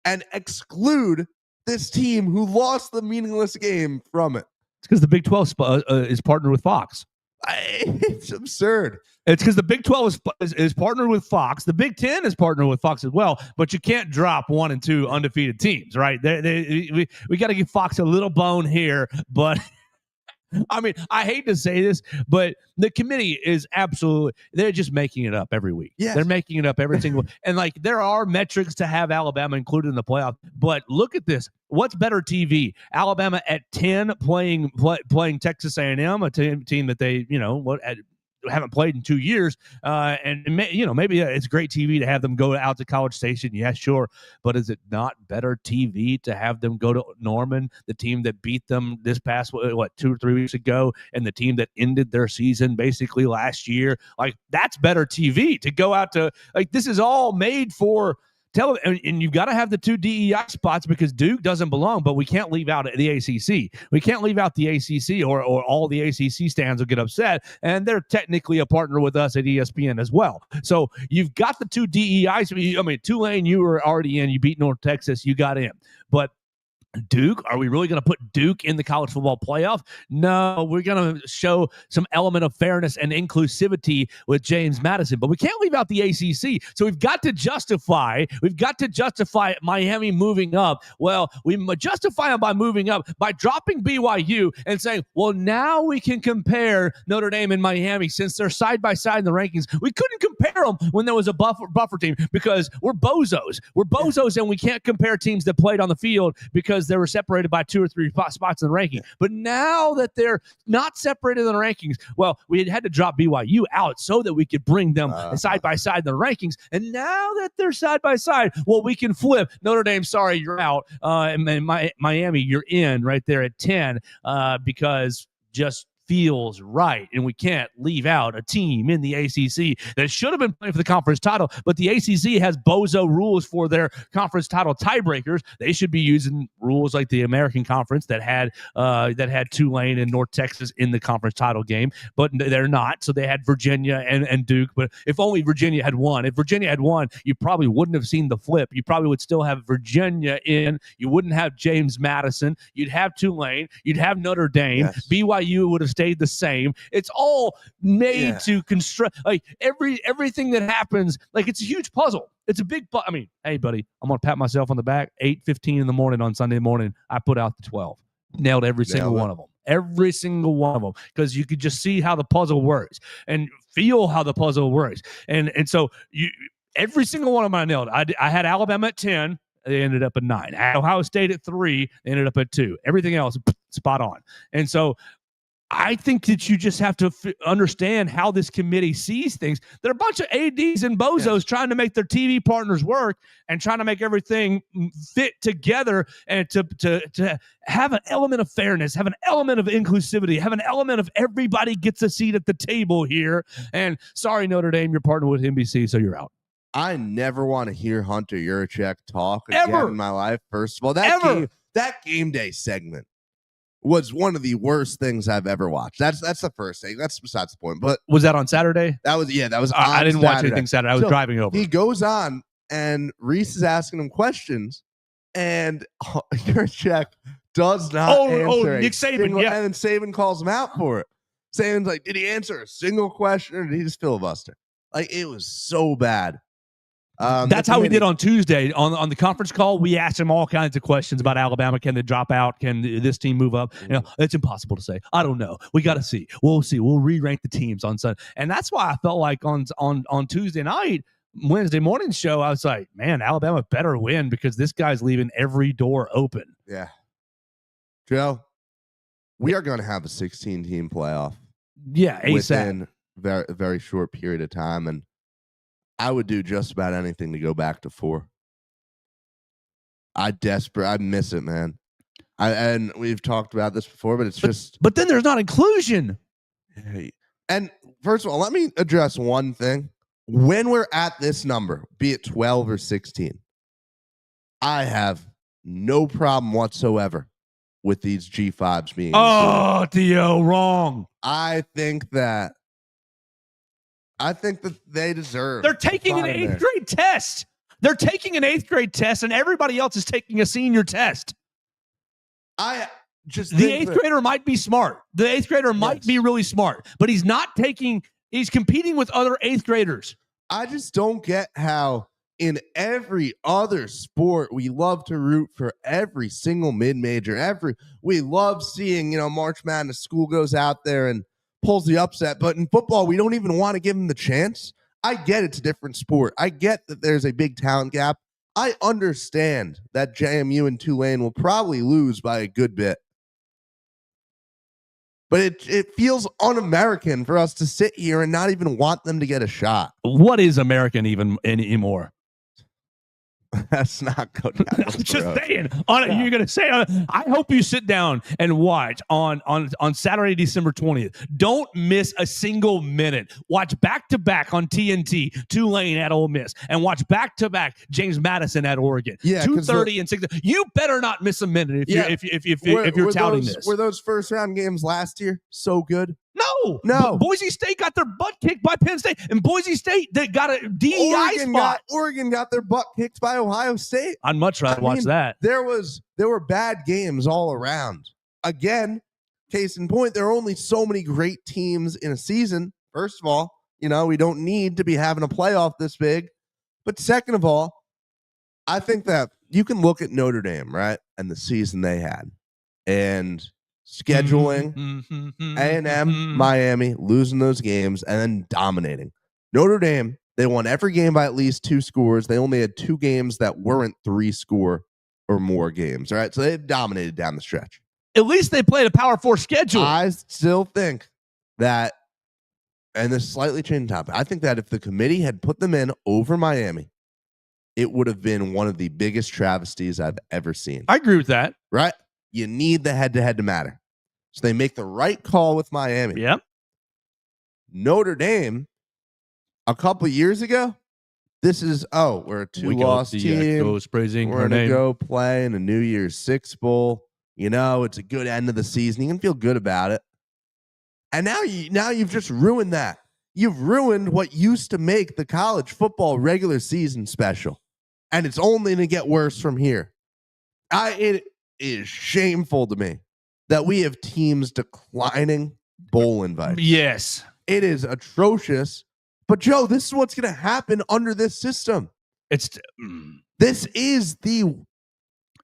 S3: and exclude this team who lost the meaningless game from it.
S1: It's because the Big 12 is partnered with Fox.
S3: It's absurd.
S1: It's because the Big 12 is partnered with Fox. The Big 10 is partnered with Fox as well, but you can't drop 1 and 2 undefeated teams, right? We got to give Fox a little bone here, but I mean, I hate to say this, but the committee is they're just making it up every week.
S3: Yes.
S1: They're making it up every single and like there are metrics to have Alabama included in the playoff, but look at this. What's better TV? Alabama at 10 playing Texas A&M, a team that they, haven't played in 2 years, and maybe it's great TV to have them go out to College Station. Yeah, sure, but is it not better TV to have them go to Norman, the team that beat them this past 2 or 3 weeks ago, and the team that ended their season basically last year? Like that's better TV to go out to. Like this is all made for. And you've got to have the 2 DEI spots because Duke doesn't belong, but we can't leave out the ACC. We can't leave out the ACC or all the ACC stands will get upset, and they're technically a partner with us at ESPN as well. So you've got the 2 DEIs. I mean, Tulane, you were already in. You beat North Texas. You got in. But Duke, are we really going to put Duke in the college football playoff? No, we're going to show some element of fairness and inclusivity with James Madison, but we can't leave out the ACC. So we've got to justify Miami moving up. Well, we justify them by moving up by dropping BYU and saying, well, now we can compare Notre Dame and Miami since they're side by side in the rankings. We couldn't compare them when there was a buffer team because we're bozos. We're bozos, and we can't compare teams that played on the field because they were separated by 2 or 3 spots in the ranking. But now that they're not separated in the rankings, well, we had to drop BYU out so that we could bring them side by side in the rankings. And now that they're side by side, well, we can flip. Notre Dame, sorry, you're out. And Miami, you're in right there at 10 because just feels right, and we can't leave out a team in the ACC that should have been playing for the conference title, but the ACC has bozo rules for their conference title tiebreakers. They should be using rules like the American Conference that had Tulane and North Texas in the conference title game, but they're not. So they had Virginia and Duke, but if only Virginia had won. If Virginia had won, you probably wouldn't have seen the flip. You probably would still have Virginia in. You wouldn't have James Madison. You'd have Tulane. You'd have Notre Dame. Yes. BYU would have stayed the same. It's all made to construct like everything that happens. Like it's a huge puzzle. It's a big. I mean, hey, buddy, I'm gonna pat myself on the back. 8:15 in the morning on Sunday morning, I put out the 12. Nailed every single one of them. Every single one of them, because you could just see how the puzzle works and feel how the puzzle works. And so every single one of them I nailed. I had Alabama at 10. They ended up at 9. Ohio State at 3. They ended up at 2. Everything else spot on. And so I think that you just have to understand how this committee sees things. They're a bunch of ADs and bozos trying to make their TV partners work and trying to make everything fit together and to have an element of fairness, have an element of inclusivity, have an element of everybody gets a seat at the table here. And sorry, Notre Dame, you're partnered with NBC, so you're out.
S3: I never want to hear Hunter Yurachek talk again in my life. First of all, that game day segment was one of the worst things I've ever watched. That's the first thing. That's besides the point. But
S1: was that on Saturday?
S3: That was
S1: I didn't watch anything Saturday. I was driving over.
S3: He goes on and Reese is asking him questions, and Yurachek does not answer.
S1: Nick Saban,
S3: and then Saban calls him out for it. Saban's like, did he answer a single question or did he just filibuster? Like it was so bad.
S1: That's how we did on Tuesday on the conference call. We asked him all kinds of questions about Alabama. Can they drop out? Can this team move up? It's impossible to say. I don't know. We got to see. We'll see. We'll re-rank the teams on Sunday. And that's why I felt like on Tuesday night, Wednesday morning show, I was like, man, Alabama better win because this guy's leaving every door open.
S3: Yeah. Joe, we are going to have a 16-team playoff.
S1: Yeah, ASAP.
S3: Within a very short period of time. And I would do just about anything to go back to 4. I miss it, man. And we've talked about this before, but it's just.
S1: But then there's not inclusion.
S3: And first of all, let me address one thing. When we're at this number, be it 12 or 16, I have no problem whatsoever with these G5s being
S1: included. Theo, wrong.
S3: I think that they deserve.
S1: They're taking an 8th grade test. They're taking an 8th grade test, and everybody else is taking a senior test.
S3: I just
S1: the 8th grader might be smart. The 8th grader might be really smart, but he's not taking. He's competing with other 8th graders.
S3: I just don't get how in every other sport we love to root for every single mid-major. We love seeing, March Madness, school goes out there and pulls the upset, but in football we don't even want to give them the chance. I get it's a different sport. I get that there's a big talent gap. I understand that JMU and Tulane will probably lose by a good bit. But it feels un-American for us to sit here and not even want them to get a shot.
S1: What is American even anymore?
S3: That's not good.
S1: I'm just saying. You're going to say, I hope you sit down and watch on Saturday, December 20th. Don't miss a single minute. Watch back-to-back on TNT, Tulane at Ole Miss, and watch back-to-back James Madison at Oregon.
S3: Yeah,
S1: 2:30 and 6. You better not miss a minute if you're touting this.
S3: Were those first-round games last year so good?
S1: No. Boise State got their butt kicked by Penn State, and Boise State they got a DEI spot.
S3: Oregon got their butt kicked by Ohio State.
S1: I'd much rather watch that.
S3: There were bad games all around. Again, case in point, there are only so many great teams in a season. First of all, we don't need to be having a playoff this big. But second of all, I think that you can look at Notre Dame, right, and the season they had, and scheduling, A&M, Miami, losing those games, and then dominating. Notre Dame, they won every game by at least 2 scores. They only had 2 games that weren't 3-score or more games. All right, so they dominated down the stretch.
S1: At least they played a Power 4 schedule.
S3: I still think that, and this slightly changed topic, I think that if the committee had put them in over Miami, it would have been one of the biggest travesties I've ever seen.
S1: I agree with that.
S3: Right? You need the head-to-head to matter. So they make the right call with Miami.
S1: Yep.
S3: Notre Dame, a couple years ago, this is, we're a 2-loss team. We're going to go play in a New Year's Six Bowl. It's a good end of the season. You can feel good about it. And now you've just ruined that. You've ruined what used to make the college football regular season special. And it's only going to get worse from here. It is shameful to me that we have teams declining bowl invites.
S1: Yes.
S3: It is atrocious. But, Joe, this is what's going to happen under this system. This is the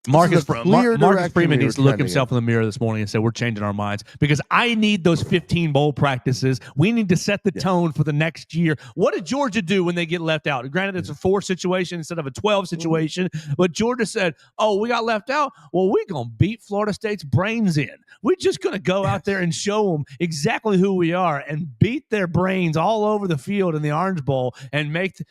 S1: Marcus Freeman needs to look himself in the mirror this morning and say, we're changing our minds because I need those 15 bowl practices. We need to set the tone for the next year. What did Georgia do when they get left out? Granted, it's a 4 situation instead of a 12 situation, but Georgia said, we got left out. Well, we're going to beat Florida State's brains in. We're just going to go out there and show them exactly who we are and beat their brains all over the field in the Orange Bowl and make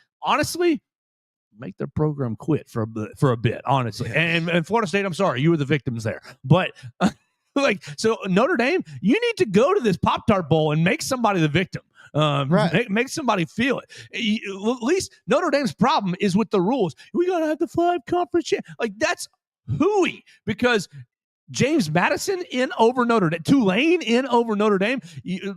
S1: their program quit for a bit, honestly. And Florida State, I'm sorry, you were the victims there. But so Notre Dame, you need to go to this Pop-Tart Bowl and make somebody the victim. Right. Make somebody feel it. At least Notre Dame's problem is with the rules. We got to have the 5 conference. That's hooey because James Madison in over Notre Dame, Tulane in over Notre Dame.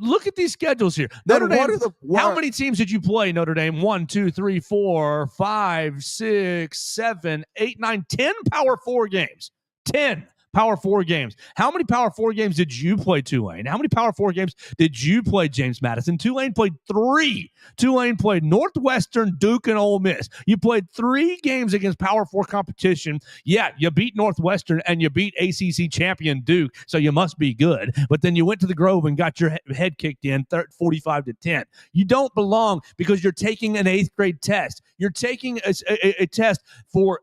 S1: Look at these schedules here. Notre Dame, how many teams did you play, Notre Dame? 1, 2, 3, 4, 5, 6, 7, 8, 9, 10 Power 4 games. 10 Power 4 games. How many Power 4 games did you play, Tulane? How many Power 4 games did you play, James Madison? Tulane played 3. Tulane played Northwestern, Duke, and Ole Miss. You played 3 games against Power 4 competition. Yeah, you beat Northwestern and you beat ACC champion Duke, so you must be good. But then you went to the Grove and got your head kicked in 45-10. You don't belong because you're taking an 8th grade test. You're taking a test for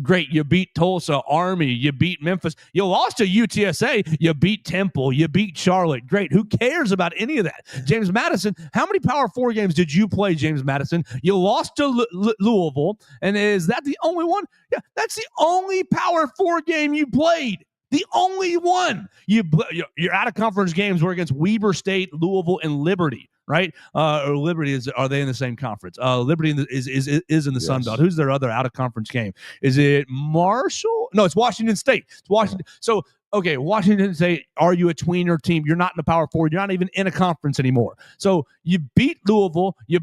S1: great, you beat Tulsa, Army, you beat Memphis, you lost to UTSA, you beat Temple, you beat Charlotte. Great. Who cares about any of that? James Madison, how many Power 4 games did you play, James Madison? You lost to Louisville, and is that the only one? Yeah, that's the only Power 4 game you played. The only one. Your out of conference games were against Weber State, Louisville, and Liberty, right? Or Liberty are they in the same conference? Liberty is in the Sun Belt. Who's their other out of conference game? Is it Marshall? No, it's Washington State. It's Washington. So okay, Washington State, are you a tweener team? You're not in the Power Four. You're not even in a conference anymore. So you beat Louisville, you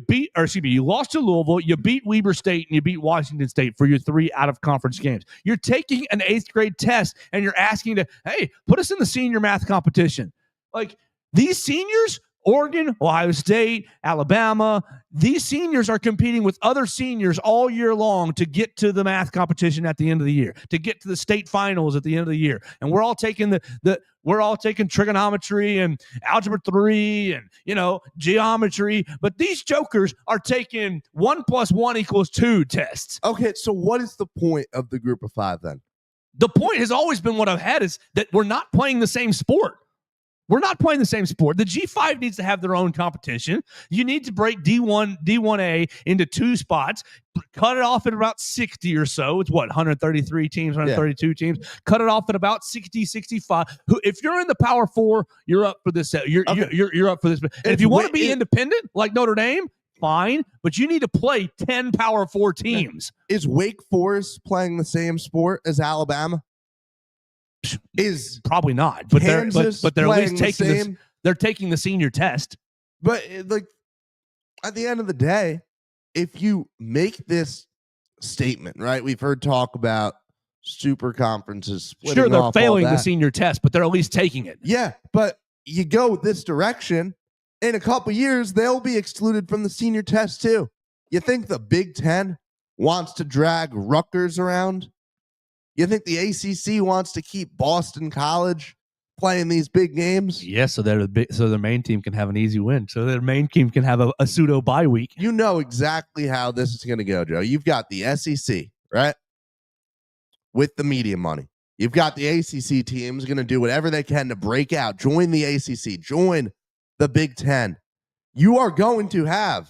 S1: lost to Louisville, you beat Weber State, and you beat Washington State for your 3 out-of-conference games. You're taking an 8th grade test, and you're asking hey, put us in the senior math competition. Like, these seniors, Oregon, Ohio State, Alabama, these seniors are competing with other seniors all year long to get to the math competition at the end of the year, to get to the state finals at the end of the year. And we're all taking we're all taking trigonometry and algebra 3 and, geometry, but these jokers are taking 1 + 1 = 2 tests.
S3: Okay, so what is the point of the group of 5 then?
S1: The point has always been, what I've had, is that we're not playing the same sport. We're not playing the same sport. The G5 needs to have their own competition. You need to break D1A into 2 spots, cut it off at about 60 or so. It's 133 teams, 132 teams. Cut it off at about 60, 65. If you're in the Power 4, you're up for this. You're up for this. And if you want to be independent, like Notre Dame, fine, but you need to play 10 Power 4 teams.
S3: Is Wake Forest playing the same sport as Alabama? Is
S1: probably not, but they're at least taking they're taking the senior test.
S3: But at the end of the day, if you make this statement, right? We've heard talk about super conferences splitting
S1: Sure, they're
S3: off
S1: failing
S3: all
S1: the
S3: that.
S1: senior test, but they're at least taking it.
S3: Yeah, but you go this direction, in a couple years, they'll be excluded from the senior test too. You think the Big Ten wants to drag Rutgers around? You think the ACC wants to keep Boston College playing these big games?
S1: Yes, so their main team can have an easy win. So their main team can have a pseudo bye week.
S3: You know exactly how this is going to go, Joe. You've got the SEC, right? With the media money. You've got the ACC teams going to do whatever they can to break out, join the ACC, join the Big Ten. You are going to have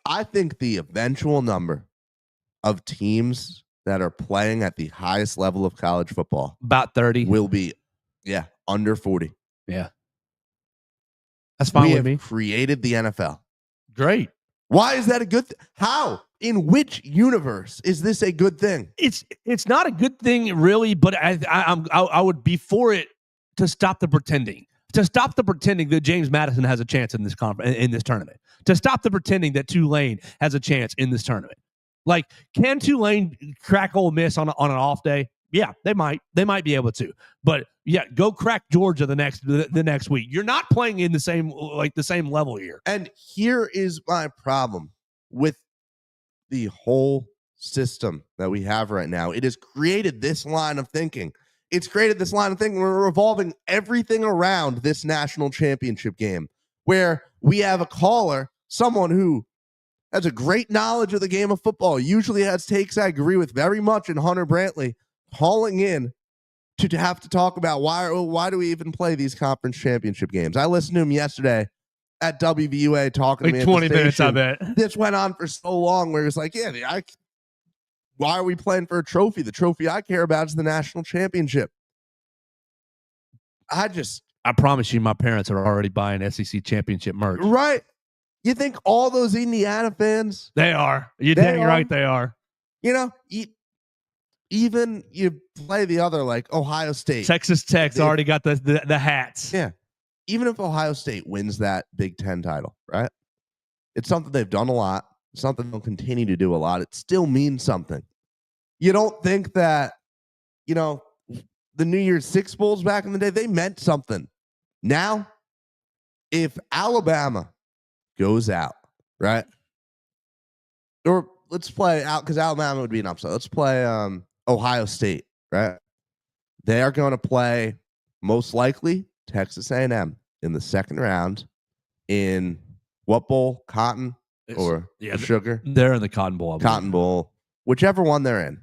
S3: I think the eventual number of teams that are playing at the highest level of college football,
S1: about 30,
S3: will be under 40.
S1: Yeah, that's fine with me.
S3: We have created the NFL.
S1: Great.
S3: Why is that a good thing? How? In which universe is this a good thing?
S1: It's not a good thing, really, but I would be for it to stop the pretending. To stop the pretending that James Madison has a chance in this tournament. To stop the pretending that Tulane has a chance in this tournament. Like, can Tulane crack Ole Miss on an off day? Yeah, they might. They might be able to. But yeah, go crack Georgia the next week. You're not playing in the same level here.
S3: And here is my problem with the whole system that we have right now. It has created this line of thinking. We're revolving everything around this national championship game, where we have a caller, someone who has a great knowledge of the game of football, usually has takes I agree with very much in Hunter Brantley, calling in to have to talk about why do we even play these conference championship games. I listened to him yesterday at WVUA talking to me
S1: 20 minutes, I bet.
S3: This went on for so long where it's like, why are we playing for a trophy? The trophy I care about is the national championship. I
S1: promise you, my parents are already buying SEC championship merch.
S3: Right. You think all those Indiana fans?
S1: They are. You're dang right they are.
S3: Even you play the other, like Ohio State.
S1: Texas Tech's already got the hats.
S3: Yeah. Even if Ohio State wins that Big Ten title, right? It's something they've done a lot. It's something they'll continue to do a lot. It still means something. You don't think that, the New Year's Six Bowls back in the day, they meant something. Now, if Alabama goes out, right? Or let's play out, because Alabama would be an upset. Let's play Ohio State, right? They are going to play, most likely, Texas A&M in the second round in what bowl? Cotton or Sugar?
S1: They're in the Cotton Bowl.
S3: Cotton Bowl. Whichever one they're in.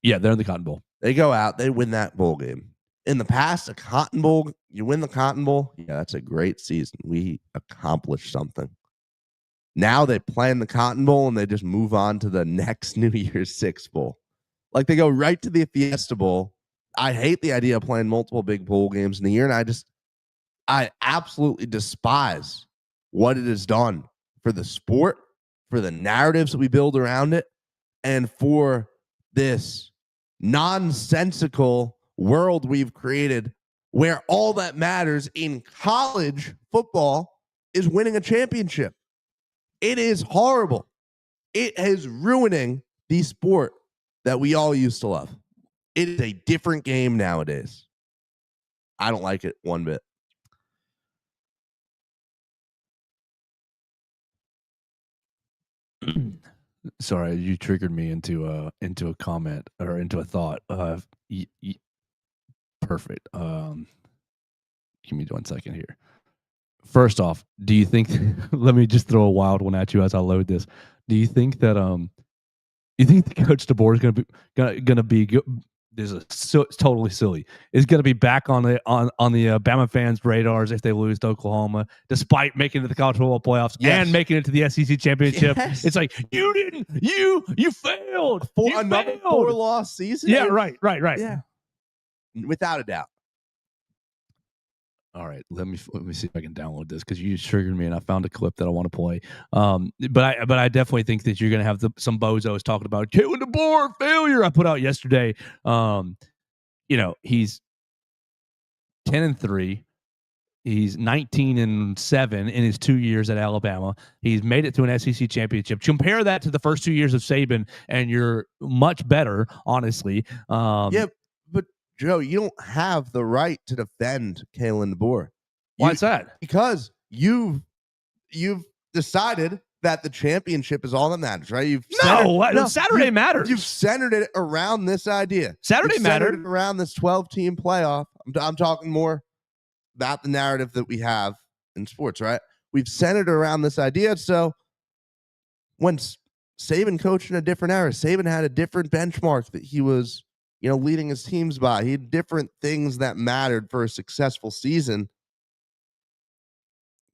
S1: Yeah, they're in the Cotton Bowl.
S3: They go out, they win that bowl game. In the past, a Cotton Bowl, you win the Cotton Bowl. Yeah, that's a great season. We accomplished something. Now they play in the Cotton Bowl and they just move on to the next New Year's Six Bowl. Like they go right to the Fiesta Bowl. I hate the idea of playing multiple big bowl games in a year, and I absolutely despise what it has done for the sport, for the narratives that we build around it, and for this nonsensical world we've created where all that matters in college football is winning a championship. It is horrible. It is ruining the sport that we all used to love. It is a different game nowadays. I don't like it one bit.
S1: Sorry, you triggered me into a comment or into a thought. Perfect. Give me 1 second here. First off, do you think? Let me just throw a wild one at you as I load this. Do you think that you think the Coach DeBoer is going to be good? It's totally silly. Is going to be back on the Bama fans' radars if they lose to Oklahoma, despite making it to the college football playoffs and making it to the SEC championship.
S3: Yes.
S1: It's like you failed.
S3: For another 4-loss season.
S1: Yeah, right.
S3: Yeah, without a doubt.
S1: All right, let me see if I can download this because you just triggered me and I found a clip that I want to play. But I definitely think that you're going to have some bozos talking about Kalen DeBoer failure. I put out yesterday. He's 10-3. He's 19-7 in his 2 years at Alabama. He's made it to an SEC championship. Compare that to the first 2 years of Saban, and you're much better, honestly.
S3: Yeah, but Joe, you don't have the right to defend Kalen DeBoer.
S1: Why is that?
S3: Because you've decided that the championship is all that matters, right?
S1: Saturday matters.
S3: You've centered it around this idea.
S1: Saturday mattered
S3: around this 12-team playoff. I'm talking more about the narrative that we have in sports, right? We've centered around this idea. So when Saban coached in a different era, Saban had a different benchmark that he was leading his teams by. He had different things that mattered for a successful season.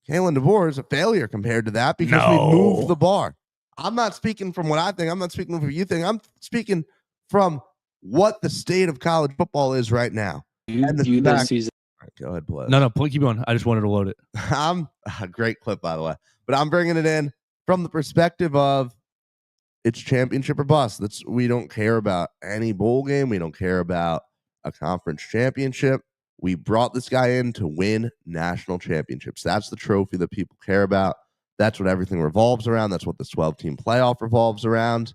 S3: Kalen DeBoer is a failure compared to that because we moved the bar. I'm not speaking from what I think. I'm not speaking from what you think. I'm speaking from what the state of college football is right now.
S8: This season.
S3: All right, go ahead, Bless.
S1: No, keep going. I just wanted to load it.
S3: I'm a great clip, by the way. But I'm bringing it in from the perspective of it's championship or bust. We don't care about any bowl game. We don't care about a conference championship. We brought this guy in to win national championships. That's the trophy that people care about. That's what everything revolves around. That's what this 12-team playoff revolves around.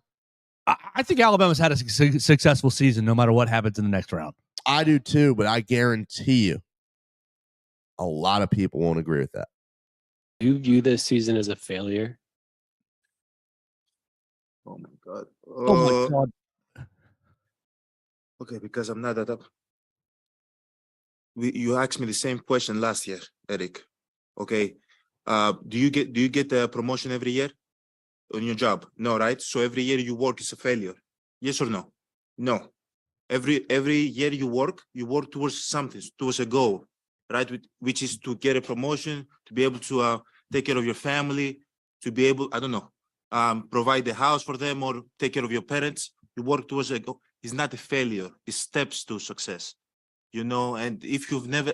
S1: I think Alabama's had a successful season no matter what happens in the next round.
S3: I do too, but I guarantee you a lot of people won't agree with that.
S8: Do you view this season as a failure?
S9: Oh my god.
S1: Oh my god.
S9: Okay, because I'm not that up. You asked me the same question last year, Eric. Okay. Do you get the promotion every year on your job? No, right? So every year you work is a failure. Yes or no? No. Every year you work towards something, towards a goal, right? Which is to get a promotion, to be able to take care of your family, to be able, provide the house for them or take care of your parents. You work towards a goal. It's not a failure. It's steps to success. And if you've never,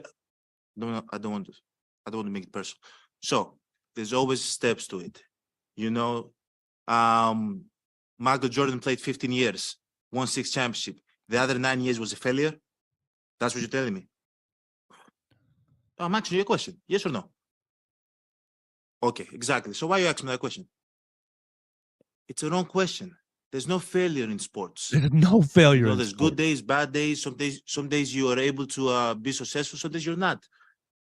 S9: I don't want to make it personal. So there's always steps to it. Michael Jordan played 15 years, won 6 championships. The other 9 years was a failure. That's what you're telling me. I'm asking you a question. Yes or no? Okay, exactly. So why you asking me that question? It's a wrong question. There's no failure in sports.
S1: There's no failure.
S9: There's good days, bad days. Some days you are able to be successful. Some days you're not.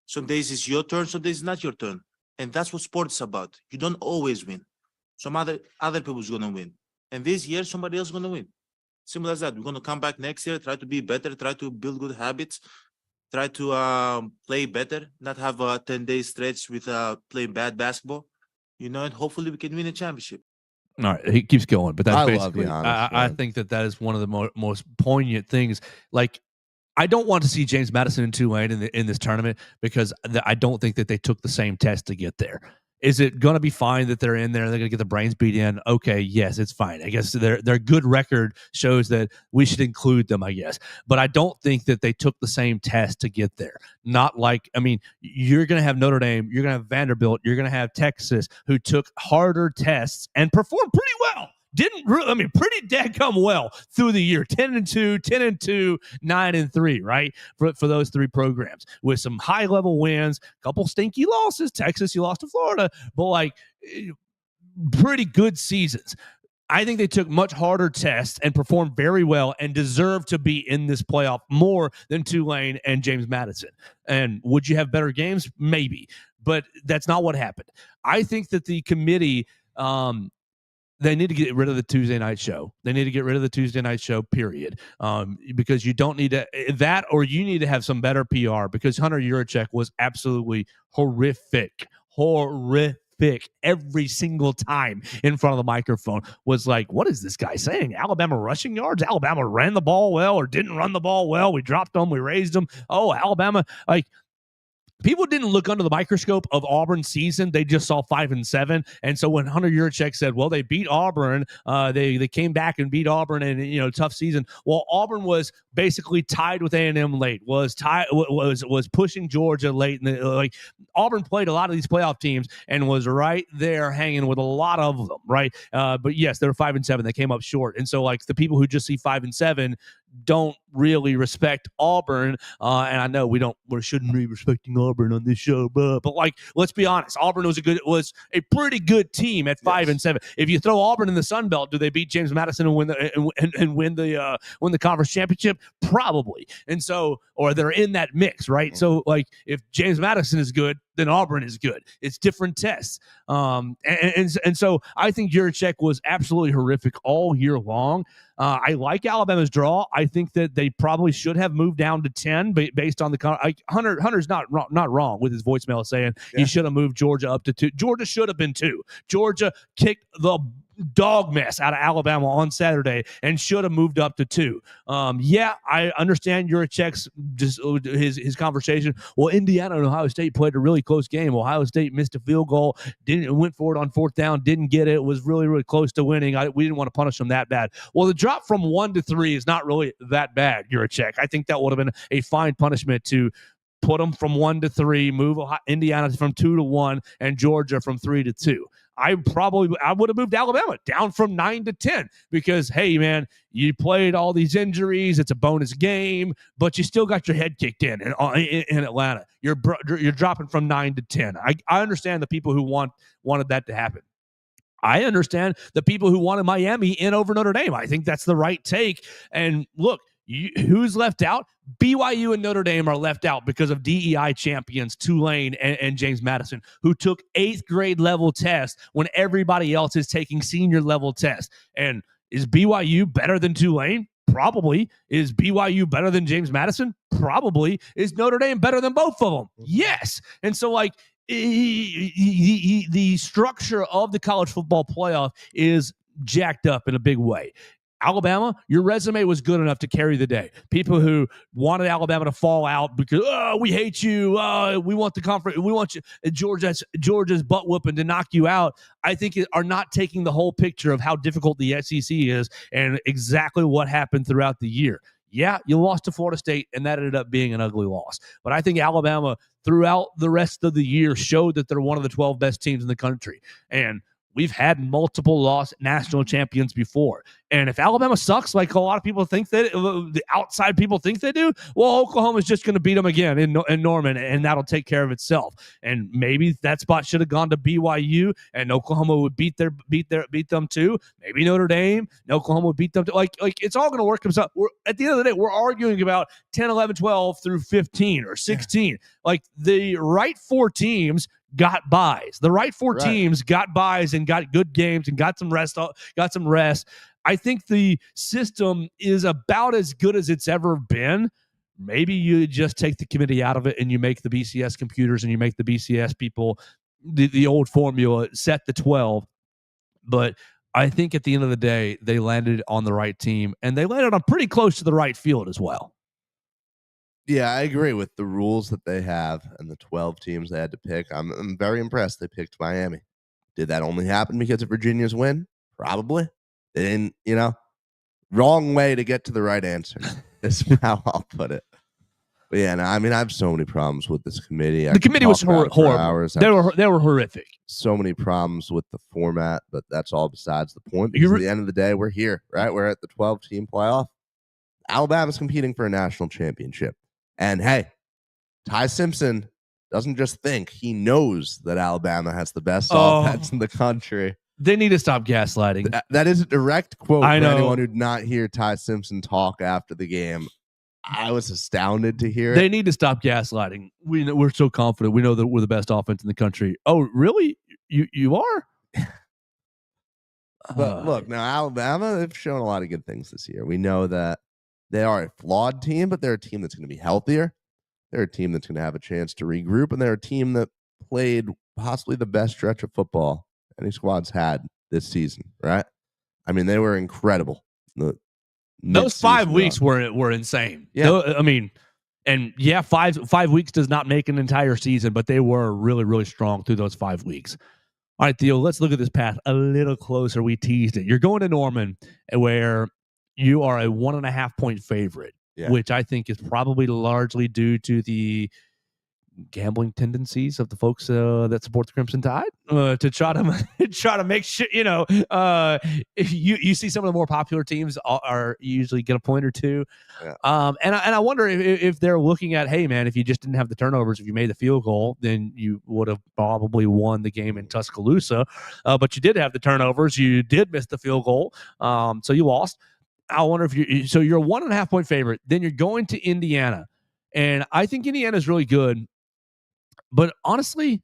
S9: Some days it's your turn. Some days it's not your turn. And that's what sports is about. You don't always win. Some other people's gonna win. And this year somebody else is gonna win. Simple as that. We're gonna come back next year, try to be better, try to build good habits, try to play better, not have a 10-day stretch with playing bad basketball. And hopefully we can win a championship.
S1: All right, he keeps going, but that's basically.
S3: I
S1: think that is one of the most poignant things. Like, I don't want to see James Madison and Tulane in this tournament because I don't think that they took the same test to get there. Is it going to be fine that they're in there and they're going to get the brains beat in? Okay, yes, it's fine. I guess their good record shows that we should include them, I guess. But I don't think that they took the same test to get there. Not like, I mean, you're going to have Notre Dame, you're going to have Vanderbilt, you're going to have Texas, who took harder tests and performed pretty well. Pretty dadgum well through the year. 10-2, 10-2, 9-3, right? For those three programs with some high level wins, a couple stinky losses. Texas, you lost to Florida, but pretty good seasons. I think they took much harder tests and performed very well and deserve to be in this playoff more than Tulane and James Madison. And would you have better games? Maybe, but that's not what happened. I think that the committee, they need to get rid of the Tuesday night show. They need to get rid of the Tuesday night show, period. Because you don't need that, or you need to have some better PR, because Hunter Yurachek was absolutely horrific. Every single time in front of the microphone was like, what is this guy saying? Alabama rushing yards? Alabama ran the ball well or didn't run the ball well? We dropped them. We raised them. Oh, Alabama, people didn't look under the microscope of Auburn's season. They just saw 5-7. And so when Hunter Yurachek said, well, they beat Auburn, they came back and beat Auburn and, tough season. Well, Auburn was basically tied with A&M late, was pushing Georgia late. Auburn played a lot of these playoff teams and was right there hanging with a lot of them, right? But yes, they were 5-7. They came up short. And so the people who just see 5-7 don't really respect Auburn. And I know we shouldn't be respecting Auburn on this show, but let's be honest. Auburn was a pretty good team at 5-7. If you throw Auburn in the Sun Belt, do they beat James Madison and win the conference championship? Probably. And so, or they're in that mix, right? So if James Madison is good, then Auburn is good. It's different tests. And so I think Yurachek was absolutely horrific all year long. I like Alabama's draw. I think that they probably should have moved down to 10 based on the Hunter's not wrong with his voicemail saying he should have moved Georgia up to 2. Georgia should have been 2. Georgia kicked the dog mess out of Alabama on Saturday and should have moved up to 2. I understand Yurachek's his conversation. Well, Indiana and Ohio State played a really close game. Ohio State missed a field goal, went for it on 4th down, didn't get it. It was really, really close to winning. We didn't want to punish them that bad. Well, the drop from 1 to 3 is not really that bad, Yurachek. I think that would have been a fine punishment to put them from 1 to 3, move Indiana from 2 to 1, and Georgia from 3 to 2. I would have moved Alabama down from 9 to 10 because, hey, man, you played all these injuries. It's a bonus game, but you still got your head kicked in Atlanta. You're dropping from 9 to 10. I understand the people who wanted that to happen. I understand the people who wanted Miami in over Notre Dame. I think that's the right take. And look, who's left out? BYU and Notre Dame are left out because of DEI champions Tulane and James Madison, who took 8th grade level tests when everybody else is taking senior level tests. And is BYU better than Tulane? Probably. Is BYU better than James Madison? Probably. Is Notre Dame better than both of them? Yes. And so the structure of the college football playoff is jacked up in a big way. Alabama, your resume was good enough to carry the day. People who wanted Alabama to fall out because, we hate you. We want the conference. We want you, Georgia's butt whooping to knock you out. I think are not taking the whole picture of how difficult the SEC is and exactly what happened throughout the year. Yeah, you lost to Florida State, and that ended up being an ugly loss. But I think Alabama, throughout the rest of the year, showed that they're one of the 12 best teams in the country. And we've had multiple lost national champions before. And if Alabama sucks, like a lot of people think that the outside people think they do, well, Oklahoma's just going to beat them again in Norman, and that'll take care of itself. And maybe that spot should have gone to BYU, and Oklahoma would beat them too. Maybe Notre Dame, and Oklahoma would beat them too. Like it's all going to work themselves. At the end of the day, we're arguing about 10, 11, 12 through 15 or 16. Like the right 4 teams got buys. The right 4 teams got buys and got good games and got some rest. I think the system is about as good as it's ever been. Maybe you just take the committee out of it and you make the BCS computers and you make the BCS people the old formula, set the 12. But I think at the end of the day, they landed on the right team, and they landed on pretty close to the right field as well.
S3: Yeah, I agree with the rules that they have and the 12 teams they had to pick. I'm very impressed they picked Miami. Did that only happen because of Virginia's win? Probably. They didn't, wrong way to get to the right answer is how I'll put it. But yeah, no, I mean, I have so many problems with this committee.
S1: The committee was horrible. They were horrific.
S3: So many problems with the format, but that's all besides the point. Because at the end of the day, we're here, right? We're at the 12-team playoff. Alabama's competing for a national championship. And hey, Ty Simpson doesn't just think, he knows that Alabama has the best offense in the country.
S1: They need to stop gaslighting.
S3: That is a direct quote
S1: I
S3: for
S1: know.
S3: anyone who did not hear Ty Simpson talk after the game. I was astounded to hear
S1: They
S3: it.
S1: need to stop gaslighting. We're so confident. We know that we're the best offense in the country. Oh, really? You are?
S3: But look, now Alabama, they've shown a lot of good things this year. We know that they are a flawed team, but they're a team that's going to be healthier. They're a team that's going to have a chance to regroup, and they're a team that played possibly the best stretch of football any squad's had this season, right? I mean, they were incredible.
S1: Those 5 weeks were insane.
S3: Yeah.
S1: I mean, and yeah, 5 weeks does not make an entire season, but they were really, really strong through those 5 weeks. All right, Theo, let's look at this path a little closer. We teased it. You're going to Norman, where you are a 1.5 point favorite, which I think is probably largely due to the gambling tendencies of the folks that support the Crimson Tide to try to make sure, if you see some of the more popular teams are usually get a point or two.
S3: Yeah.
S1: And I wonder if they're looking at, hey man, if you just didn't have the turnovers, if you made the field goal, then you would have probably won the game in Tuscaloosa. But you did have the turnovers. You did miss the field goal. So you lost. I wonder if you're a 1.5 point favorite. Then you're going to Indiana. And I think Indiana is really good. But honestly,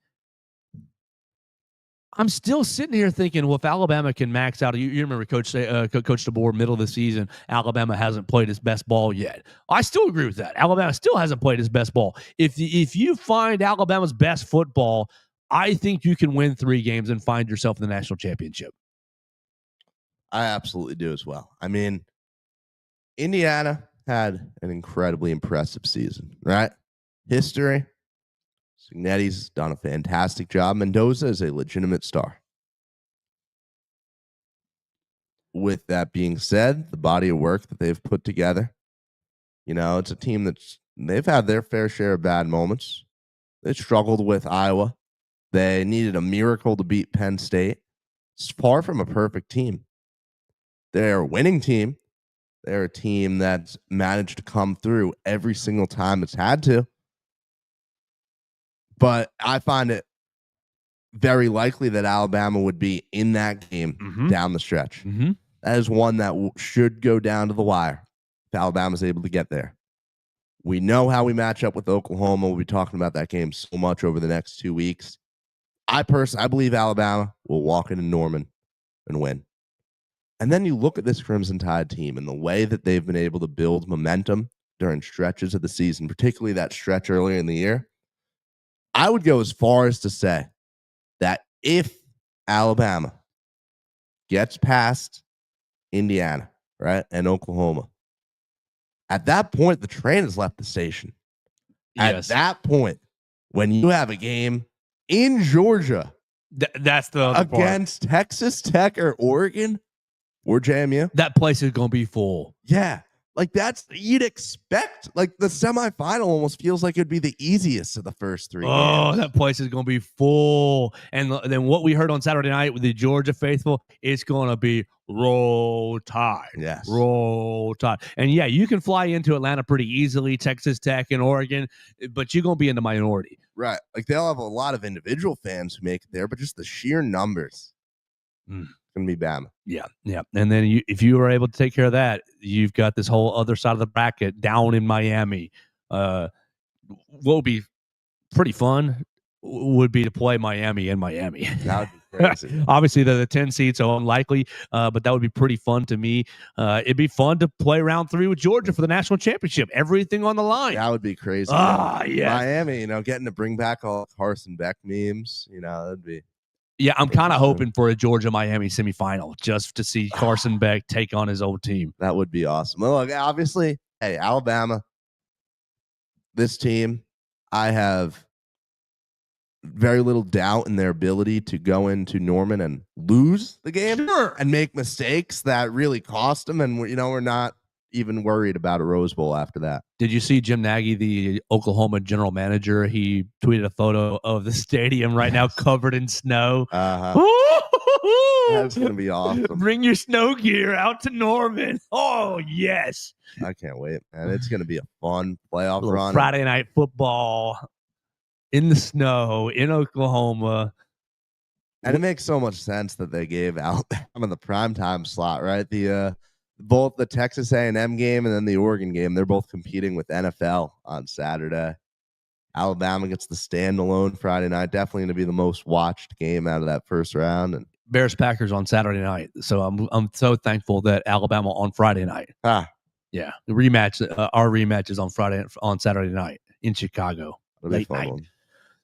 S1: I'm still sitting here thinking, well, if Alabama can max out, you remember Coach DeBoer, middle of the season, Alabama hasn't played his best ball yet. I still agree with that. Alabama still hasn't played his best ball. If you find Alabama's best football, I think you can win 3 games and find yourself in the national championship.
S3: I absolutely do as well. I mean, Indiana had an incredibly impressive season, right? History. Signetti's done a fantastic job. Mendoza is a legitimate star. With that being said, the body of work that they've put together, it's a team they've had their fair share of bad moments. They struggled with Iowa. They needed a miracle to beat Penn State. It's far from a perfect team. They're a winning team. They're a team that's managed to come through every single time it's had to. But I find it very likely that Alabama would be in that game down the stretch.
S1: Mm-hmm.
S3: That is one that should go down to the wire if Alabama's able to get there. We know how we match up with Oklahoma. We'll be talking about that game so much over the next 2 weeks. I believe Alabama will walk into Norman and win. And then you look at this Crimson Tide team and the way that they've been able to build momentum during stretches of the season, particularly that stretch earlier in the year. I would go as far as to say that if Alabama gets past Indiana, right, and Oklahoma, at that point, the train has left the station.
S1: Yes.
S3: At that point, when you have a game in Georgia
S1: that's the other
S3: against Texas Tech or Oregon or JMU,
S1: that place is going to be full.
S3: Yeah. Like you'd expect, like the semifinal almost feels like it'd be the easiest of the first 3 games.
S1: That place is going to be full. And then what we heard on Saturday night with the Georgia faithful, it's going to be roll tide.
S3: Yes.
S1: Roll tide. And yeah, you can fly into Atlanta pretty easily, Texas Tech and Oregon, but you're going to be in the minority.
S3: Right. Like they'll have a lot of individual fans who make it there, but just the sheer numbers. Going to be Bama.
S1: Yeah. And then if you are able to take care of that, you've got this whole other side of the bracket down in Miami. What would be pretty fun would be to play Miami in Miami.
S3: That would be crazy.
S1: Obviously, the 10 seeds are unlikely, but that would be pretty fun to me. It'd be fun to play round 3 with Georgia for the national championship. Everything on the line.
S3: That would be crazy.
S1: Yeah.
S3: Miami, getting to bring back all Carson Beck memes, that'd be.
S1: Yeah, I'm kind of hoping for a Georgia-Miami semifinal just to see Carson Beck take on his old team.
S3: That would be awesome. Well, look, obviously, hey, Alabama, this team, I have very little doubt in their ability to go into Norman and lose the game and make mistakes that really cost them. And, we're not even worried about a Rose Bowl after that.
S1: Did you see Jim Nagy, the Oklahoma general manager? He tweeted a photo of the stadium right now covered in snow.
S3: That's going to be awesome.
S1: Bring your snow gear out to Norman. Oh, yes.
S3: I can't wait, man. It's going to be a fun playoff run.
S1: Friday night football in the snow in Oklahoma.
S3: And it makes so much sense that they gave Alabama the primetime slot, right? Both the Texas A&M game and then the Oregon game, they're both competing with NFL on Saturday. Alabama gets the standalone Friday night. Definitely going to be the most watched game out of that first round. And
S1: Bears Packers on Saturday night. So I'm so thankful that Alabama on Friday night. Yeah, the rematch. Our rematch is on Saturday night in Chicago. Late night.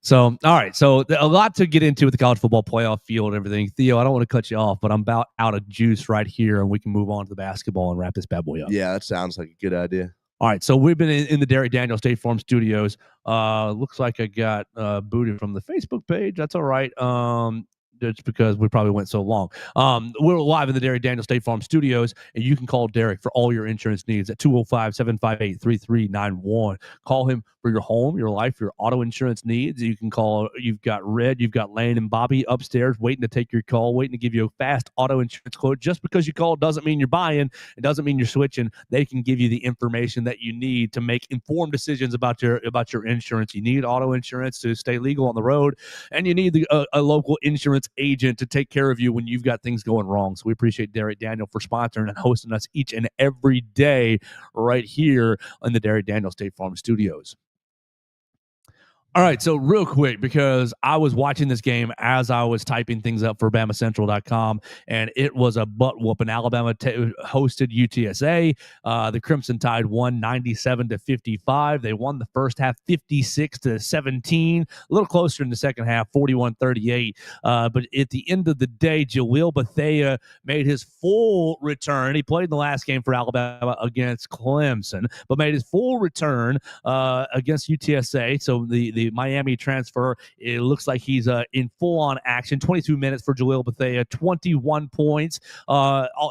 S1: So, all right. So a lot to get into with the college football playoff field and everything. Theo, I don't want to cut you off, but I'm about out of juice right here, and we can move on to the basketball and wrap this bad boy up.
S3: Yeah, that sounds like a good idea.
S1: All right. So we've been in the Derek Daniel State Farm Studios. Looks like I got booted from the Facebook page. That's all right. It's because we probably went so long. We're live in the Derek Daniel State Farm Studios, and you can call Derek for all your insurance needs at 205-758-3391. Call him for your home, your life, your auto insurance needs. You can call. You've got Red, you've got Lane and Bobby upstairs waiting to take your call, waiting to give you a fast auto insurance quote. Just because you call doesn't mean you're buying. It doesn't mean you're switching. They can give you the information that you need to make informed decisions about your insurance. You need auto insurance to stay legal on the road, and you need a local insurance agent to take care of you when you've got things going wrong. So we appreciate Derek Daniel for sponsoring and hosting us each and every day right here in the Derek Daniel State Farm Studios. All right, so real quick, because I was watching this game as I was typing things up for BamaCentral.com, and it was a butt whooping. Alabama hosted UTSA. The Crimson Tide won 97-55. They won the first half 56-17. A little closer in the second half, 41-38. But at the end of the day, Jaleel Bethea made his full return. He played in the last game for Alabama against Clemson, but made his full return against UTSA. So the Miami transfer, it looks like he's in full-on action. 22 minutes for Jaleel Bethea, 21 points,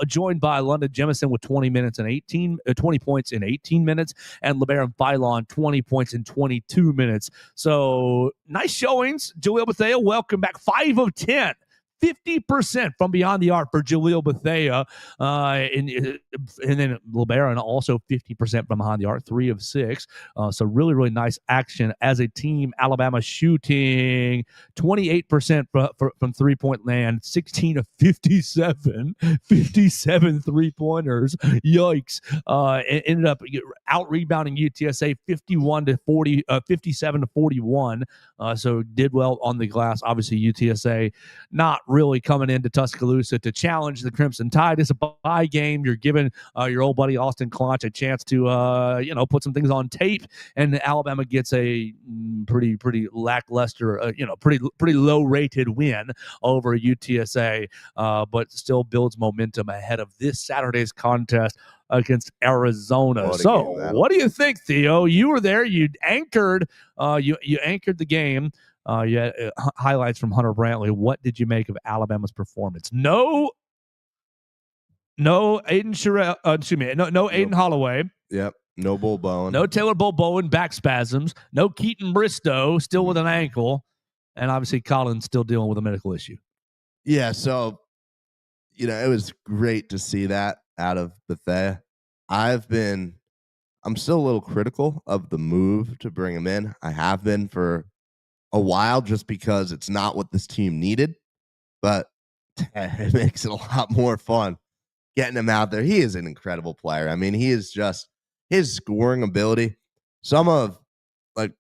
S1: joined by London Jemison with 20 points in 18 minutes, and LeBaron Philon, 20 points in 22 minutes. So nice showings. Jaleel Bethea, welcome back. 5 of 10. 50% from beyond the arc for Jaleel Bethea. And then LeBaron also 50% from behind the arc, 3 of 6. So really, really nice action as a team. Alabama shooting 28% from three-point land, 16 of 57, 57 three-pointers. Yikes. Ended up out-rebounding UTSA 57-41. So did well on the glass. Obviously, UTSA not really coming into Tuscaloosa to challenge the Crimson Tide. It's a bye game. You're giving your old buddy Austin Klotch a chance to put some things on tape, and Alabama gets a pretty lackluster, pretty low rated win over UTSA, but still builds momentum ahead of this Saturday's contest against Arizona. So what do you think, Theo? You were there. You anchored. You anchored the game. You had highlights from Hunter Brantley. What did you make of Alabama's performance? No Aiden Aiden Holloway.
S3: Yep. No Bull Bowen.
S1: No Taylor Bull Bowen, back spasms. No Keaton Bristow, still with an ankle. And obviously Collins still dealing with a medical issue.
S3: Yeah, so, it was great to see that out of Bethea. I'm still a little critical of the move to bring him in. I have been for a while, just because it's not what this team needed, but it makes it a lot more fun getting him out there. He is an incredible player. I mean, he is just his scoring ability, some of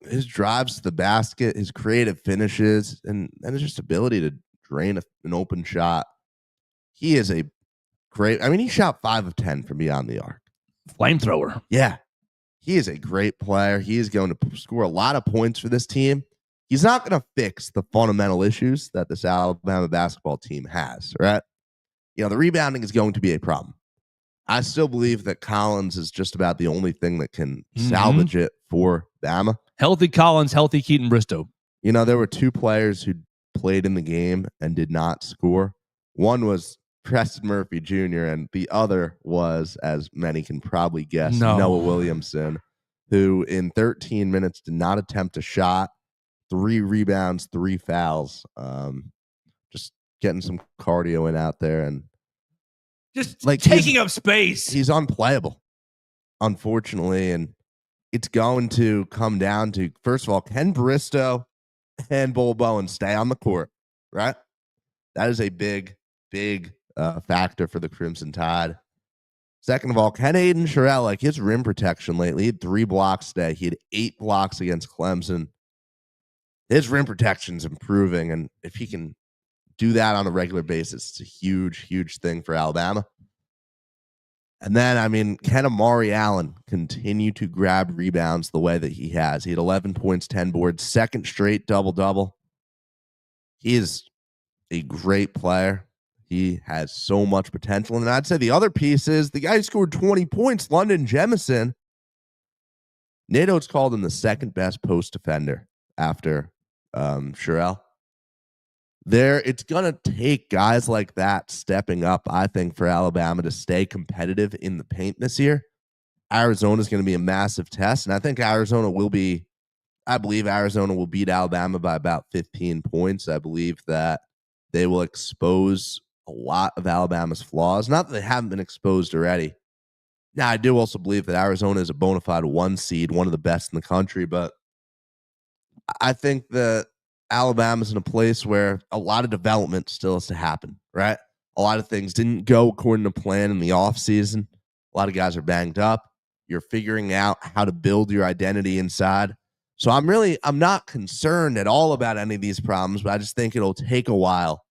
S3: his drives to the basket, his creative finishes, and his just ability to drain an open shot. He is a great. I mean, he shot 5 of 10 from beyond the arc.
S1: Flamethrower.
S3: Yeah, he is a great player. He is going to score a lot of points for this team. He's not going to fix the fundamental issues that this Alabama basketball team has, right? The rebounding is going to be a problem. I still believe that Collins is just about the only thing that can salvage it for Bama.
S1: Healthy Collins, healthy Keaton Bristow.
S3: You know, there were two players who played in the game and did not score. One was Preston Murphy Jr., and the other was, as many can probably guess, Noah Williamson, who in 13 minutes did not attempt a shot, 3 rebounds, 3 fouls. Just getting some cardio in out there and
S1: just like taking up space.
S3: He's unplayable, unfortunately, and it's going to come down to, first of all, can Bristow and Bull Bowen stay on the court, right? That is a big factor for the Crimson Tide. Second of all, can Aiden Sherrell, like his rim protection lately, he had 3 blocks today. He had 8 blocks against Clemson. His rim protection's improving, and if he can do that on a regular basis, it's a huge thing for Alabama. And then, I mean, can Amari Allen continue to grab rebounds the way that he has? He had 11 points, 10 boards, second straight double-double. He is a great player. He has so much potential. And I'd say the other piece is the guy who scored 20 points, London Jemison. Nate Oats called him the second best post defender after Sherrell. It's going to take guys like that stepping up, I think, for Alabama to stay competitive in the paint this year. Arizona is going to be a massive test, and I think I believe Arizona will beat Alabama by about 15 points. I believe that they will expose a lot of Alabama's flaws. Not that they haven't been exposed already. Now, I do also believe that Arizona is a bona fide 1 seed, one of the best in the country, but I think that Alabama's in a place where a lot of development still has to happen, right? A lot of things didn't go according to plan in the offseason. A lot of guys are banged up. You're figuring out how to build your identity inside. So I'm not concerned at all about any of these problems, but I just think it'll take a while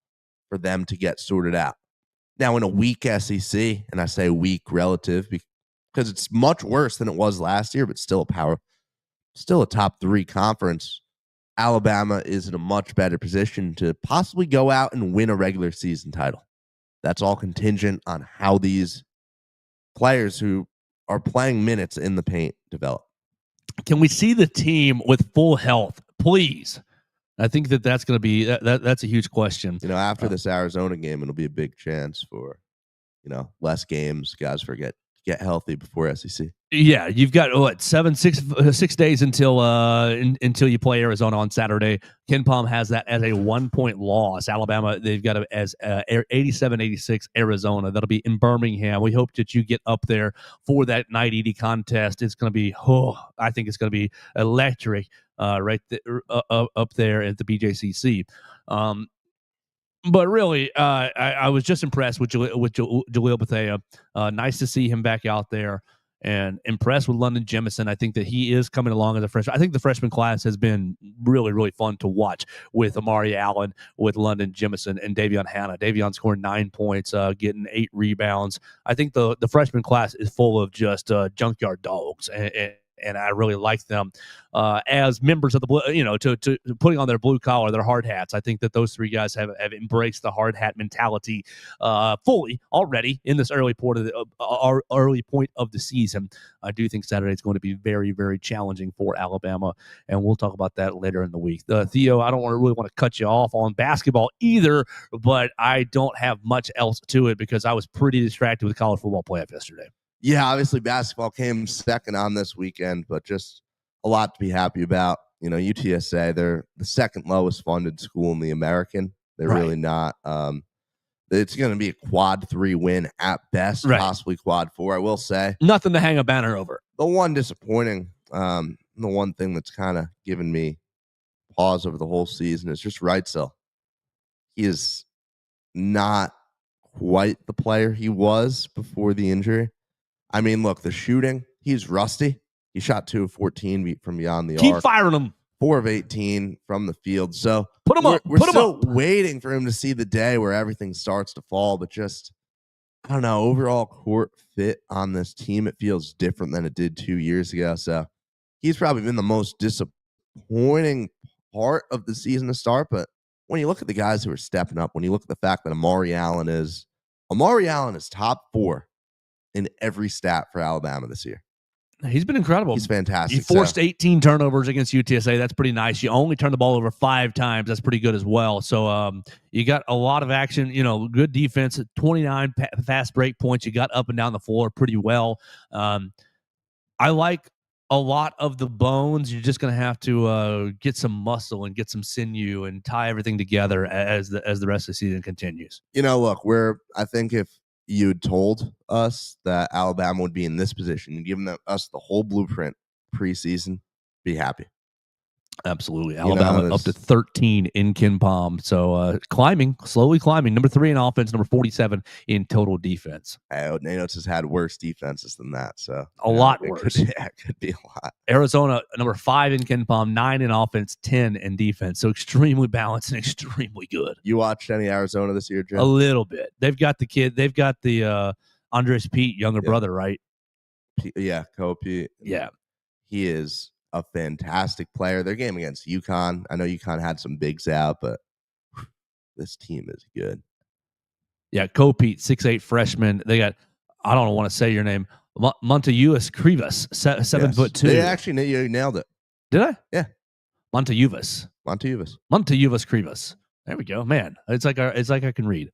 S3: for them to get sorted out. Now, in a weak SEC, and I say weak relative because it's much worse than it was last year, but still a top 3 conference. Alabama is in a much better position to possibly go out and win a regular season title. That's all contingent on how these players who are playing minutes in the paint develop.
S1: Can we see the team with full health, please? I think that's going to be that's a huge question.
S3: You know, after this Arizona game, it'll be a big chance for, less games. Guys get healthy before SEC.
S1: Yeah, you've got 6 days until you play Arizona on Saturday. Ken Palm has that as a 1-point loss. Alabama, they've got it as 87-86 Arizona. That'll be in Birmingham. We hope that you get up there for that night Edie contest. It's going to be, I think it's going to be electric right up there at the BJCC. But really, I was just impressed with Jaleel Bethea. Nice to see him back out there, and impressed with London Jemison. I think that he is coming along as a freshman. I think the freshman class has been really fun to watch with Amari Allen, with London Jemison, and Davion Hanna. Davion scoring 9 points, getting 8 rebounds. I think the freshman class is full of just junkyard dogs, and I really like them as members of the blue, to putting on their blue collar, their hard hats. I think that those 3 guys have embraced the hard hat mentality fully already in this early point of the season. I do think Saturday is going to be very challenging for Alabama, and we'll talk about that later in the week. Theo, I don't really want to cut you off on basketball either, but I don't have much else to it because I was pretty distracted with college football playoff yesterday.
S3: Yeah, obviously basketball came second on this weekend, but just a lot to be happy about. UTSA, they're the second lowest funded school in the American. They're really not. It's going to be a quad 3 win at best, possibly quad 4. I will say
S1: nothing to hang a banner over.
S3: The one disappointing, the one thing that's kind of given me pause over the whole season is just Wrightsell. He is not quite the player he was before the injury. I mean, look, the shooting, he's rusty. He shot 2 of 14 from beyond the arc.
S1: Keep firing him.
S3: 4 of 18 from the field. So
S1: put him up.
S3: We're still waiting for him to see the day where everything starts to fall. But just, I don't know, overall court fit on this team, it feels different than it did 2 years ago. So he's probably been the most disappointing part of the season to start. But when you look at the guys who are stepping up, when you look at the fact that Amari Allen is top 4 in every stat for Alabama this year.
S1: He's been incredible.
S3: He's fantastic.
S1: You forced 18 turnovers against UTSA. That's pretty nice. You only turned the ball over 5 times. That's pretty good as well. So you got a lot of action, good defense, 29 fast break points. You got up and down the floor pretty well. I like a lot of the bones. You're just going to have to get some muscle and get some sinew and tie everything together as the rest of the season continues.
S3: Look, I think if you'd told us that Alabama would be in this position and given us the whole blueprint preseason, be happy.
S1: Absolutely. Alabama up to 13 in KenPom. So slowly climbing. Number 3 in offense, number 47 in total defense.
S3: Nate Oats has had worse defenses than that. So
S1: a lot worse.
S3: It could be a lot.
S1: Arizona, number 5 in KenPom, 9 in offense, 10 in defense. So extremely balanced and extremely good.
S3: You watched any Arizona this year, Jim?
S1: A little bit. They've got the Andres Pete younger brother, right?
S3: Ko Pete.
S1: Yeah.
S3: He is a fantastic player. Their game against UConn, I know UConn had some bigs out, but this team is good.
S1: Yeah, Ko Pete, 6'8" freshman. They got, I don't want to say your name, Montejuvis Crivas, 7'2".
S3: They actually, you nailed it.
S1: Did I?
S3: Yeah.
S1: Montejuvis Crivas. There we go, man. It's like I can read.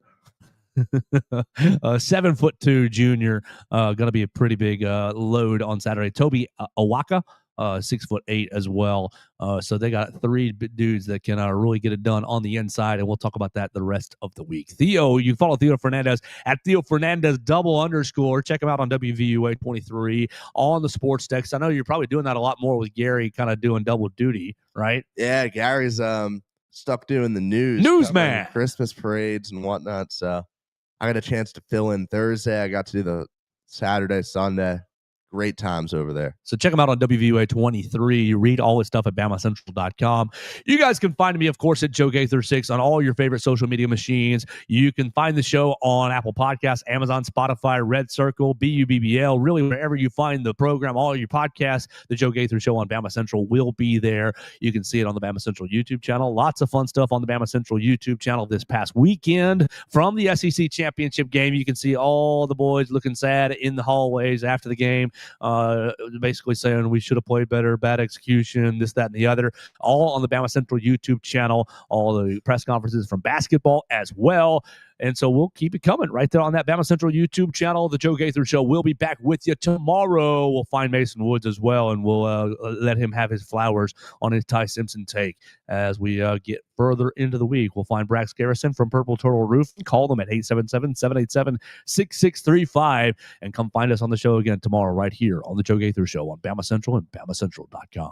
S1: 7'2" junior, gonna be a pretty big load on Saturday. Toby Awaka, 6'8" as well. So they got 3 dudes that can really get it done on the inside, and we'll talk about that the rest of the week. Theo, you follow Theo Fernandez at Theo Fernandez _. Check him out on WVUA 23 on the sports text. I know you're probably doing that a lot more with Gary, kind of doing double duty, right?
S3: Yeah, Gary's stuck doing the
S1: newsman,
S3: Christmas parades and whatnot. So I got a chance to fill in Thursday. I got to do the Saturday, Sunday. Great times over there.
S1: So check them out on WVUA 23. You read all his stuff at BamaCentral.com. You guys can find me, of course, at Joe Gaither 6 on all your favorite social media machines. You can find the show on Apple Podcasts, Amazon, Spotify, Red Circle, BUBBL, really wherever you find the program, all your podcasts. The Joe Gaither Show on Bama Central will be there. You can see it on the Bama Central YouTube channel. Lots of fun stuff on the Bama Central YouTube channel this past weekend from the SEC championship game. You can see all the boys looking sad in the hallways after the game. Basically saying we should have played better, bad execution, this, that, and the other, all on the Bama Central YouTube channel, all the press conferences from basketball as well. And so we'll keep it coming right there on that Bama Central YouTube channel. The Joe Gaither Show will be back with you tomorrow. We'll find Mason Woods as well, and we'll let him have his flowers on his Ty Simpson take as we get further into the week. We'll find Brax Garrison from Purple Turtle Roof. Call them at 877-787-6635 and come find us on the show again tomorrow right here on the Joe Gaither Show on Bama Central and BamaCentral.com.